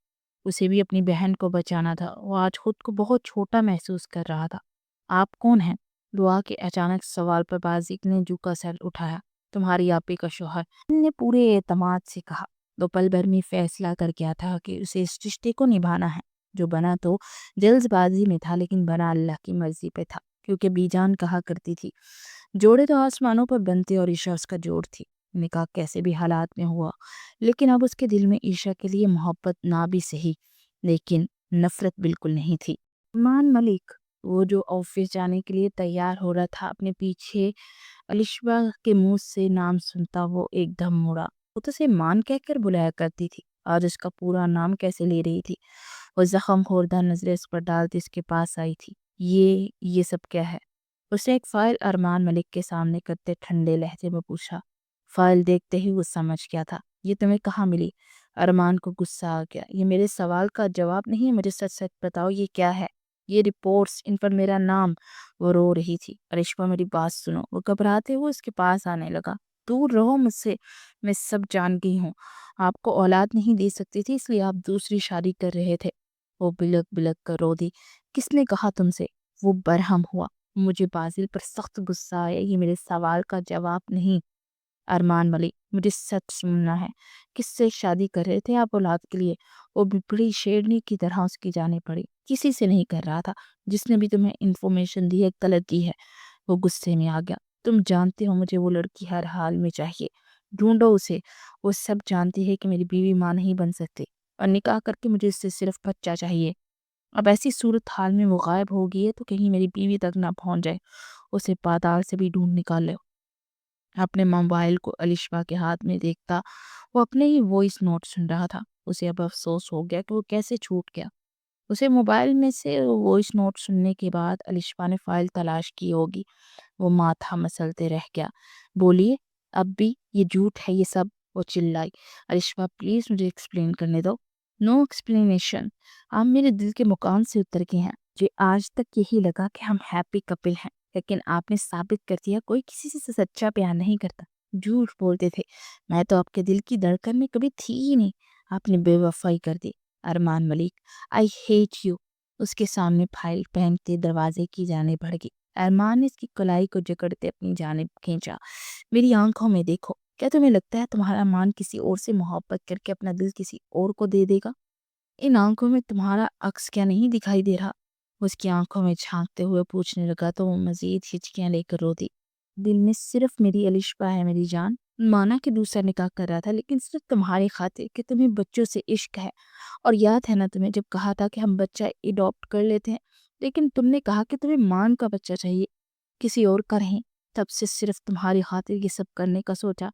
اسے بھی اپنی بہن کو بچانا تھا۔ وہ آج خود کو بہت چھوٹا محسوس کر رہا تھا۔ آپ کون ہیں؟ دعا کے اچانک سوال پر باسل نے جھکا سر اٹھایا۔ تمہاری آپی کا شوہر، نے پورے اعتماد سے کہا۔ دو پل بھر میں فیصلہ کر گیا تھا کہ اسے اس رشتے کو نبھانا ہے۔ جو بنا تو جلد بازی میں تھا، لیکن بنا اللہ کی مرضی پہ تھا، کیونکہ بیجان کہا کرتی تھی جوڑے تو آسمانوں پر بنتے، اور عیشا اس کا جوڑ تھی۔ نکاح کیسے بھی حالات میں ہوا، لیکن اب اس کے دل میں عیشا کے لیے محبت نہ بھی صحیح لیکن نفرت بالکل نہیں تھی۔ ارمان ملک، وہ جو آفس جانے کے لیے تیار ہو رہا تھا، اپنے پیچھے الشبا کے منہ سے نام سنتا وہ ایک دم مڑا۔ وہ تو اسے مان کہہ کر بلایا کرتی تھی، آج اس کا پورا نام کیسے لے رہی تھی؟ وہ زخم خوردہ نظریں اس پر ڈالتی اس کے پاس آئی تھی۔ یہ سب کیا ہے؟ اس نے ایک فائل ارمان ملک کے سامنے کرتے ٹھنڈے لہجے میں پوچھا۔ فائل دیکھتے ہی وہ سمجھ گیا تھا۔ یہ تمہیں کہاں ملی؟ ارمان کو غصہ آ گیا. یہ میرے سوال کا جواب نہیں ہے، مجھے سچ سچ بتاؤ یہ کیا ہے؟ یہ رپورٹس، ان پر میرا نام. وہ رو رہی تھی. ارشپا میری بات سنو. وہ گھبراتے ہوئے اس کے پاس آنے لگا. دور رہو مجھ سے، میں سب جان گئی ہوں. آپ کو اولاد نہیں دے سکتی تھی اس لیے آپ دوسری شادی کر رہے تھے. وہ بلک بلک کر رو دی. کس نے کہا تم سے؟ وہ برہم ہوا. مجھے بازل پر سخت غصہ آیا. یہ میرے سوال کا جواب نہیں. ارمان ملک، مجھے سچ سننا ہے. کس سے شادی کر رہے تھے آپ اولاد کے لیے؟ وہ بڑی شیرنی کی طرح اس کی جانے پڑی. کسی سے نہیں کر رہا تھا. جس نے بھی تمہیں انفارمیشن دی ہے غلط دی ہے. وہ غصے میں آ گیا. تم جانتے ہو مجھے وہ لڑکی ہر حال میں چاہیے. ڈھونڈو اسے. وہ سب جانتی ہے کہ میری بیوی ماں نہیں بن سکتی، اور نکاح کر کے مجھے اس سے صرف بچہ چاہیے. اب ایسی صورت حال میں وہ غائب ہو گئی ہے تو کہیں میری بیوی تک نہ پہنچ جائے. اسے پاتال سے بھی ڈھونڈ نکال لو. اپنے موبائل کو الشفا کے ہاتھ میں دیکھتا وہ اپنے ہی وائس نوٹ سن رہا تھا. اسے اب افسوس ہو گیا کہ وہ کیسے چھوٹ گیا. اسے موبائل میں سے وائس نوٹ سننے کے بعد الشفا نے فائل تلاش کی ہوگی. وہ ماتھا مسلتے رہ گیا. بولیے اب بھی یہ جھوٹ ہے یہ سب؟ وہ چلائی. الشفا پلیز مجھے ایکسپلین کرنے دو. نو ایکسپلینیشن. آپ میرے دل کے مقام سے اتر کے ہیں. مجھے آج تک یہی لگا کہ ہم ہیپی کپل ہیں، لیکن آپ نے ثابت کر دیا کوئی کسی سے سچا پیار نہیں کرتا. جھوٹ بولتے تھے. میں تو آپ کے دل کی دھڑکن میں کبھی تھی ہی نہیں. آپ نے بے وفائی کر دی. ارمان ملک، آئی ہیٹ یو. اس کے سامنے فائل پہنتے دروازے کی جانب بڑھ گئی. ارمان نے اس کی کلائی کو جکڑتے اپنی جانب کھینچا. میری آنکھوں میں دیکھو. کیا تمہیں لگتا ہے تمہارا مان کسی اور سے محبت کر کے اپنا دل کسی اور کو دے دے گا؟ ان آنکھوں میں تمہارا عکس کیا نہیں دکھائی دے رہا؟ اس کی آنکھوں میں جھانکتے ہوئے پوچھنے لگا تو وہ مزید ہچکیاں لے کر رو دی. دل میں صرف میری الشفا ہے میری جان. مانا کہ دوسرا نکاح کر رہا تھا، لیکن صرف تمہاری خاطر کہ تمہیں بچوں سے عشق ہے. اور یاد ہے نا تمہیں جب کہا تھا کہ ہم بچہ ایڈاپٹ کر لیتے ہیں، لیکن تم نے کہا کہ تمہیں مان کا بچہ چاہیے، کسی اور کا نہیں. تب سے صرف تمہاری خاطر یہ سب کرنے کا سوچا،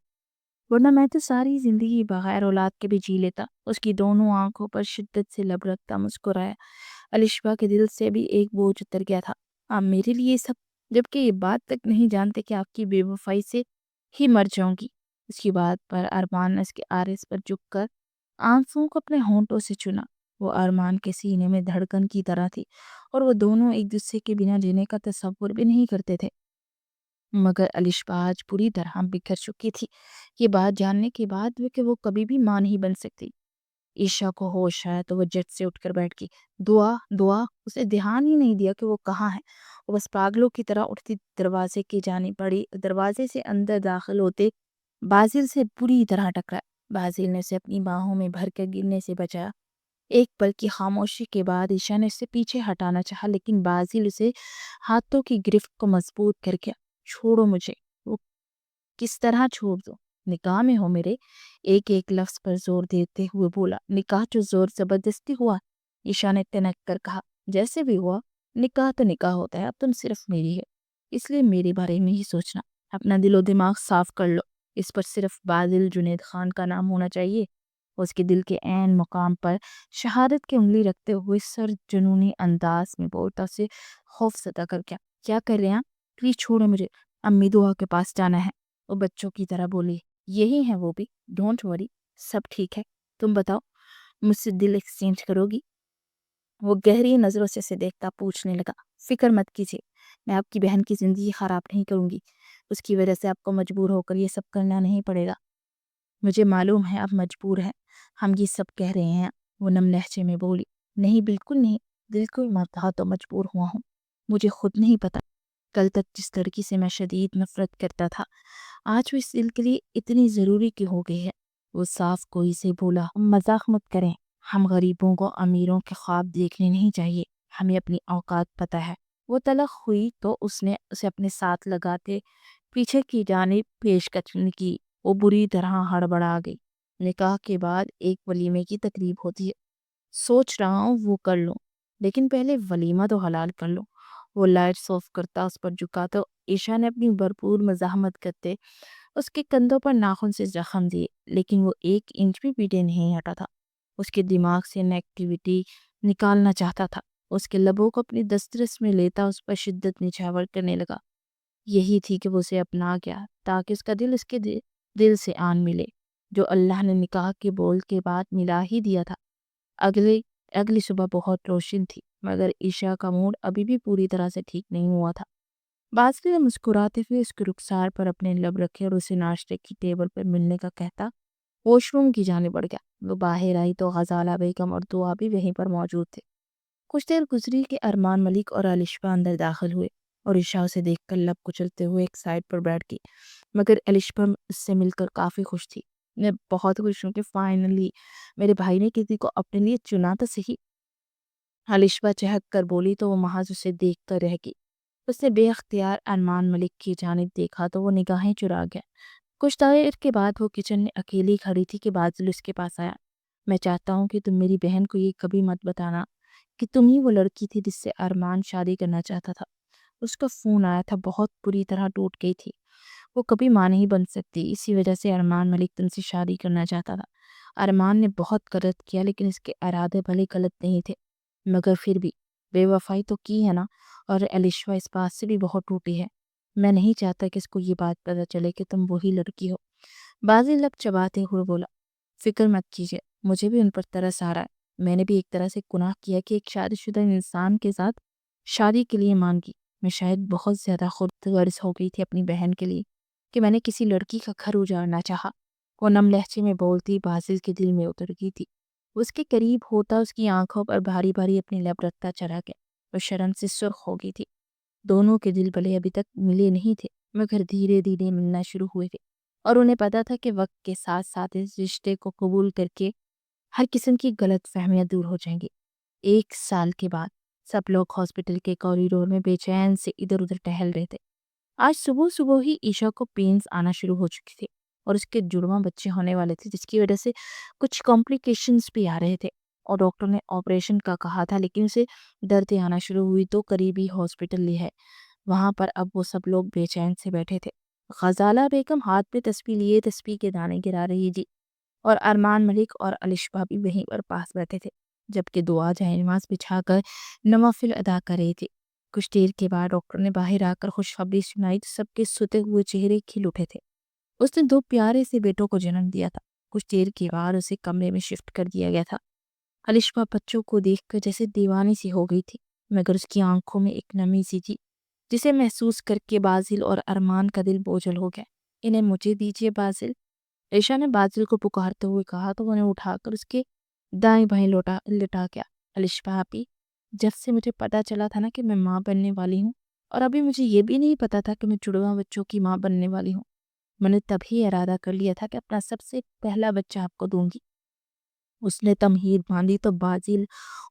ورنہ میں تو ساری زندگی بغیر اولاد کے بھی جی لیتا. اس کی دونوں آنکھوں پر شدت سے لب رکھتا مسکرایا. الشفا کے دل سے بھی ایک بوجھ اتر گیا تھا. آپ میرے لیے سب، جبکہ یہ بات تک نہیں جانتے کہ آپ کی بے وفائی سے ہی مر جاؤں گی. اس کی بات پر ارمان نے اس کے آرس پر جھک کر آنسوں کو اپنے ہونٹوں سے چنا. وہ ارمان کے سینے میں دھڑکن کی طرح تھی، اور وہ دونوں ایک دوسرے کے بنا جینے کا تصور بھی نہیں کرتے تھے. مگر الشفا آج پوری طرح بکھر چکی تھی. یہ بات جاننے کے بعد کہ وہ کبھی بھی ماں نہیں بن سکتی. عشا کو ہوش آیا تو وہ جٹ سے اٹھ کر بیٹھ گئی. دعا دعا. اسے دھیان ہی نہیں دیا کہ وہ کہاں ہے. وہ بس پاگلوں کی طرح اٹھتی دروازے کی جانب بڑھی. دروازے سے اندر داخل ہوتے بازل سے پوری طرح ٹکرا. بازل نے اسے اپنی باہوں میں بھر کر گرنے سے بچایا. ایک پل کی خاموشی کے بعد عشا نے اسے پیچھے ہٹانا چاہا، لیکن بازل اسے ہاتھوں کی گرفت کو مضبوط کر کے چھوڑو مجھے. وہ کس طرح چھوڑ دو؟ نکاح میں ہو میرے. ایک ایک لفظ پر زور دیتے ہوئے بولا. نکاح جو زور زبردستی ہوا؟ عشا نے تنک کر کہا. جیسے بھی ہوا، نکاح تو نکاح ہوتا ہے. اب تم صرف میری ہے، اس لیے میرے بارے میں ہی سوچنا. اپنا دل و دماغ صاف کر لو. اس پر صرف بادل جنید خان کا نام ہونا چاہیے. اس کے دل کے عین مقام پر شہادت کی انگلی رکھتے ہوئے سر جنونی انداز میں بولتا سے خوف زدہ کر گیا. کیا کر رہے ہیں؟ پلیز چھوڑو مجھے. امی دعا کے پاس جانا ہے. وہ بچوں کی طرح بولی. یہی ہے وہ بھی. ڈونٹ وری، سب ٹھیک ہے. تم بتاؤ، مجھ سے دل ایکسچینج کرو گی؟ وہ گہری نظروں سے اسے دیکھتا پوچھنے لگا. فکر مت کیجیے، میں آپ کی بہن کی زندگی خراب نہیں کروں گی. اس کی وجہ سے آپ کو مجبور ہو کر یہ سب کرنا نہیں پڑے گا. مجھے معلوم ہے آپ مجبور ہیں، ہم یہ سب کہہ رہے ہیں. وہ نم لہجے میں بولی. نہیں بالکل نہیں، دل کو متا تو مجبور ہوا ہوں. مجھے خود نہیں پتا کل تک جس لڑکی سے میں شدید نفرت کرتا تھا، آج وہ اس دل کے لیے اتنی ضروری کی ہو گئی ہے. وہ صاف کوئی سے بولا. مذاق مت کریں. ہم غریبوں کو امیروں کے خواب دیکھنے نہیں چاہیے. ہمیں اپنی اوقات پتہ ہے. وہ طلق ہوئی تو اس نے اسے اپنے ساتھ لگاتے پیچھے کی جانب پیش قدمی کی. وہ بری طرح ہڑبڑا گئی. نکاح کے بعد ایک ولیمے کی تقریب ہوتی ہے. سوچ رہا ہوں وہ کر لوں، لیکن پہلے ولیمہ تو حلال کر لوں. وہ لائٹس آف کرتا اس پر جھکا تو عشا نے اپنی بھرپور مزاحمت کرتے اس کے کندھوں پر ناخن سے زخم دیے، لیکن وہ ایک انچ بھی پیٹے نہیں ہٹا تھا. اس کے دماغ سے نیگیٹیوٹی نکالنا چاہتا تھا. اس کے لبوں کو اپنی دسترس میں لیتا اس پر شدت نچھاور کرنے لگا. یہی تھی کہ وہ اسے اپنا گیا تاکہ اس کا دل اس کے دل سے آن ملے. جو اللہ نے نکاح کے بول کے بعد ملا ہی دیا تھا۔ اگلی صبح بہت روشن تھی، مگر عشاء کا موڈ ابھی بھی پوری طرح سے ٹھیک نہیں ہوا تھا۔ باسل نے مسکراتے ہوئے اس کے رخسار پر اپنے لب رکھے اور اسے ناشتے کی ٹیبل پر ملنے کا کہتا واش روم کی جانب بڑھ گیا۔ وہ باہر آئی تو غزالہ بیگم اور دعا بھی وہیں پر موجود تھے۔ کچھ دیر گزری کہ ارمان ملک اور الشبہ اندر داخل ہوئے اور عشاء اسے دیکھ کر لب کچلتے ہوئے ایک سائڈ پر بیٹھ گئی، مگر الشبہ اس سے مل کر کافی خوش تھی۔ میں بہت خوش ہوں کہ فائنلی میرے بھائی نے کسی کو اپنے لیے چنا تو صحیح، الشبہ چہک کر بولی تو وہ محض اسے دیکھ کر رہ گئی۔ اس نے بے اختیار ارمان ملک کی جانب دیکھا تو وہ نگاہیں چرا گیا۔ کچھ دیر کے بعد وہ کچن میں اکیلی کھڑی تھی کہ باسل اس کے پاس آیا۔ میں چاہتا ہوں کہ تم میری بہن کو یہ کبھی مت بتانا کہ تم ہی وہ لڑکی تھی جس سے ارمان شادی کرنا چاہتا تھا۔ اس کا فون آیا تھا، بہت بری طرح ٹوٹ گئی تھی۔ وہ کبھی ماں نہیں بن سکتی، اسی وجہ سے ارمان ملک تم سے شادی کرنا چاہتا تھا۔ ارمان نے بہت غلط کیا، لیکن اس کے ارادے بھلے غلط نہیں تھے، مگر پھر بھی بے وفائی تو کی ہے نا، اور الشبہ اس بات سے بھی بہت ٹوٹی ہے۔ میں نہیں چاہتا کہ اس کو یہ بات پتہ چلے کہ تم وہی لڑکی ہو۔ بازی لب چباتے ہوئے بولا، فکر مت کیجیے، مجھے بھی ان پر ترس آ رہا ہے۔ میں نے بھی ایک طرح سے گناہ کیا کہ ایک شادی شدہ انسان کے ساتھ شادی کے لیے مانگی۔ میں شاید بہت زیادہ خود غرض ہو گئی تھی اپنی بہن کے لیے کہ میں نے کسی لڑکی کا گھر اجاڑنا چاہا۔ وہ نم لہجے میں بولتی بازل کے دل میں اتر گئی تھی۔ اس کے قریب ہوتا اس کی آنکھوں پر بھاری بھاری اپنی لب رکھتا چلا گیا۔ وہ شرم سے سرخ ہو گئی تھی۔ دونوں کے دل بھلے ابھی تک ملے نہیں تھے، مگر دھیرے دھیرے ملنا شروع ہوئے تھے، اور انہیں پتا تھا کہ وقت کے ساتھ ساتھ اس رشتے کو قبول کر کے ہر قسم کی غلط فہمیاں دور ہو جائیں گی۔ 1 سال کے بعد سب لوگ ہاسپٹل کے کوریڈور میں بے چین سے ادھر ادھر ٹہل رہے تھے۔ آج صبح صبح ہی عشاء کو پینز آنا شروع ہو چکی تھے، اور اس کے جڑواں بچے ہونے والے تھے، جس کی وجہ سے کچھ کمپلیکیشنز بھی آ رہے تھے، اور ڈاکٹر نے آپریشن کا کہا تھا، لیکن اسے دردیں آنا شروع ہوئی تو قریبی ہاسپٹل لی ہے۔ وہاں پر اب وہ سب لوگ بے چین سے بیٹھے تھے۔ غزالہ بیگم ہاتھ پہ تسبیح لیے تسبیح کے دانے گرا رہی تھی، اور ارمان ملک اور الشبہ بھی وہیں پر پاس بیٹھے تھے، جبکہ دعا جائے نماز بچھا کر نوافل ادا کر رہی تھی۔ کچھ دیر کے بعد ڈاکٹر نے باہر آ کر خوشخبری سنائی تو سب کے ستے ہوئے چہرے کھل اٹھے تھے۔ اس نے 2 پیارے سے بیٹوں کو جنم دیا تھا۔ کچھ دیر کے بعد اسے کمرے میں شفٹ کر دیا گیا تھا۔ الشبہ بچوں کو دیکھ کر جیسے دیوانی سی ہو گئی تھی، مگر اس کی آنکھوں میں ایک نمی سی تھی جسے محسوس کر کے بازل اور ارمان کا دل بوجھل ہو گیا۔ انہیں مجھے دیجیے بازل، عشاء نے بازل کو پکارتے ہوئے کہا تو انہیں اٹھا کر اس کے دائیں بائیں لٹا گیا۔ الشبہ آپی، جب سے مجھے پتا چلا تھا نا کہ میں ماں بننے والی ہوں، اور ابھی مجھے یہ بھی نہیں پتا تھا کہ میں جڑواں بچوں کی ماں بننے والی ہوں، میں نے تبھی ارادہ کر لیا تھا کہ اپنا سب سے پہلا بچہ آپ کو دوں گی۔ اس نے تمہید باندھی تو بازل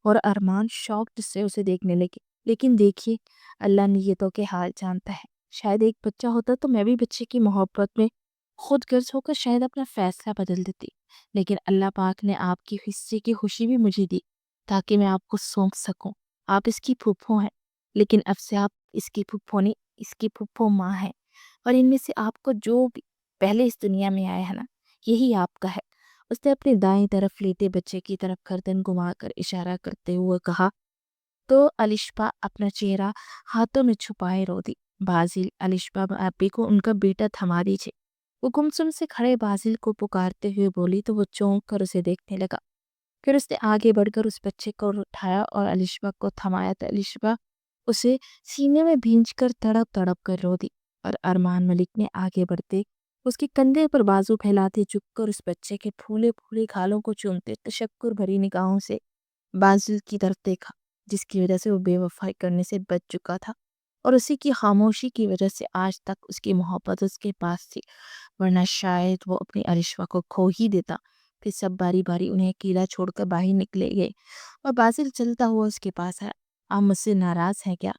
اور ارمان شاکڈ سے اسے دیکھنے لگے۔ لیکن دیکھیے، اللہ نیتوں کے حال جانتا ہے، شاید ایک بچہ ہوتا تو میں بھی بچے کی محبت میں خود غرض ہو کر شاید اپنا فیصلہ بدل دیتی، لیکن اللہ پاک نے آپ کی حصے کی خوشی بھی مجھے دی تاکہ میں آپ کو سونپ سکوں۔ آپ اس کی پھوپھو ہیں، لیکن اب سے آپ اس کی پھوپھو نہیں، اس کی پھوپھو ماں ہیں، اور ان میں سے آپ کو جو بھی پہلے اس دنیا میں آیا ہے نا، یہی آپ کا ہے۔ اس نے اپنی دائیں طرف لیٹے بچے کی طرف گردن گھما کر اشارہ کرتے ہوئے کہا، تو الشبہ اپنا چہرہ ہاتھوں میں چھپائے رو دی۔ بازل، الشبہ آپی کو ان کا بیٹا تھما دیجیے۔ وہ گمسم سے کھڑے بازل کو پکارتے ہوئے بولی تو وہ چونک کر اسے دیکھنے لگا۔ پھر اس نے آگے بڑھ کر اس بچے کو اٹھایا اور الشبہ کو تھمایا تو الشبہ اسے سینے میں بھینچ کر تڑپ تڑپ کر رو دی، اور ارمان ملک نے آگے بڑھتے اس کے کندھے پر بازو پھیلاتے جھک کر اس بچے کے پھولے پھولے گھالوں کو چومتے تشکر بھری نگاہوں سے بازل کی طرف دیکھا، جس کی وجہ سے وہ بے وفائی کرنے سے بچ چکا تھا، اور اسی کی خاموشی کی وجہ سے آج تک اس کی محبت اس کے پاس تھی، ورنہ شاید وہ اپنی الشبہ کو کھو ہی دیتا۔ پھر سب باری باری انہیں اکیلا چھوڑ کر باہر نکلے گئے، اور بازل چلتا ہوا اس کے پاس آیا۔ آپ مجھ سے ناراض ہیں کیا؟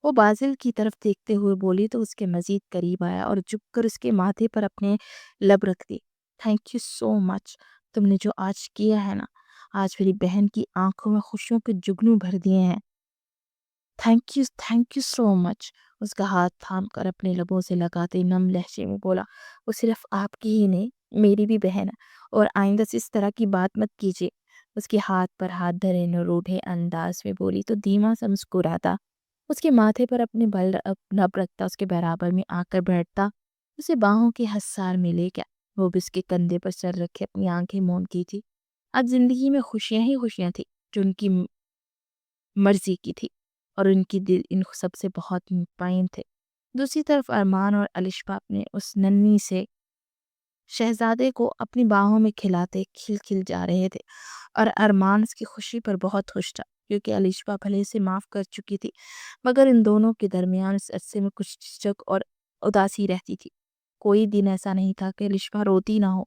وہ بازل کی طرف دیکھتے ہوئے بولی تو اس کے مزید قریب آیا اور جھک کر اس کے ماتھے پر اپنے لب رکھ دی۔ تھینک یو سو مچ، تم نے جو آج کیا ہے نا، آج میری بہن کی آنکھوں میں خوشیوں کے جگنو بھر دیے ہیں۔ تھینک یو سو مچ، اس کا ہاتھ تھام کر اپنے لبوں سے لگاتے نم لہجے میں بولا، وہ صرف آپ کی ہی نہیں، میری بھی بہن ہے، اور آئندہ سے اس طرح کی بات مت کیجیے۔ اس کے ہاتھ پر ہاتھ دھرے نروڑھے انداز میں بولی تو دھیما سا مسکراتا اس کے ماتھے پر اپنے لب رکھتا، اس کے برابر میں آ کر بیٹھتا، اسے باہوں کے حصار میں لے گیا۔ وہ بھی اس کے کندھے پر سر رکھے اپنی آنکھیں مونتی تھی۔ آج زندگی میں خوشیاں ہی خوشیاں تھی جو ان کی مرضی کی تھی، اور ان کی دل ان سب سے بہت مطمئن تھے۔ دوسری طرف ارمان اور الشفا اپنے اس ننھی سے شہزادے کو اپنی باہوں میں کھلاتے کھل کھل جا رہے تھے، اور ارمان اس کی خوشی پر بہت خوش تھا کیونکہ الشفا بھلے سے معاف کر چکی تھی، مگر ان دونوں کے درمیان اس عرصے میں کچھ جھجک اور اداسی رہتی تھی۔ کوئی دن ایسا نہیں تھا کہ الشفا روتی نہ ہو،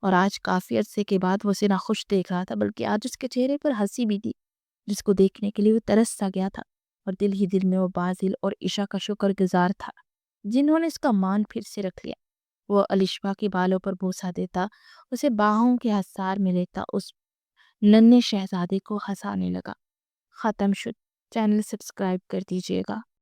اور آج کافی عرصے کے بعد وہ اسے نہ خوش دیکھ رہا تھا بلکہ آج اس کے چہرے پر ہنسی بھی تھی، جس کو دیکھنے کے لیے وہ ترس سا گیا تھا، اور دل ہی دل میں وہ بازل اور عشا کا شکر گزار تھا جنہوں نے اس کا مان پھر سے رکھ لیا۔ وہ الشفا کے بالوں پر بوسہ دیتا، اسے باہوں کے حصار میں لیتا، اس ننھے شہزادے کو ہنسانے لگا۔ ختم شد۔ چینل سبسکرائب کر دیجیے گا۔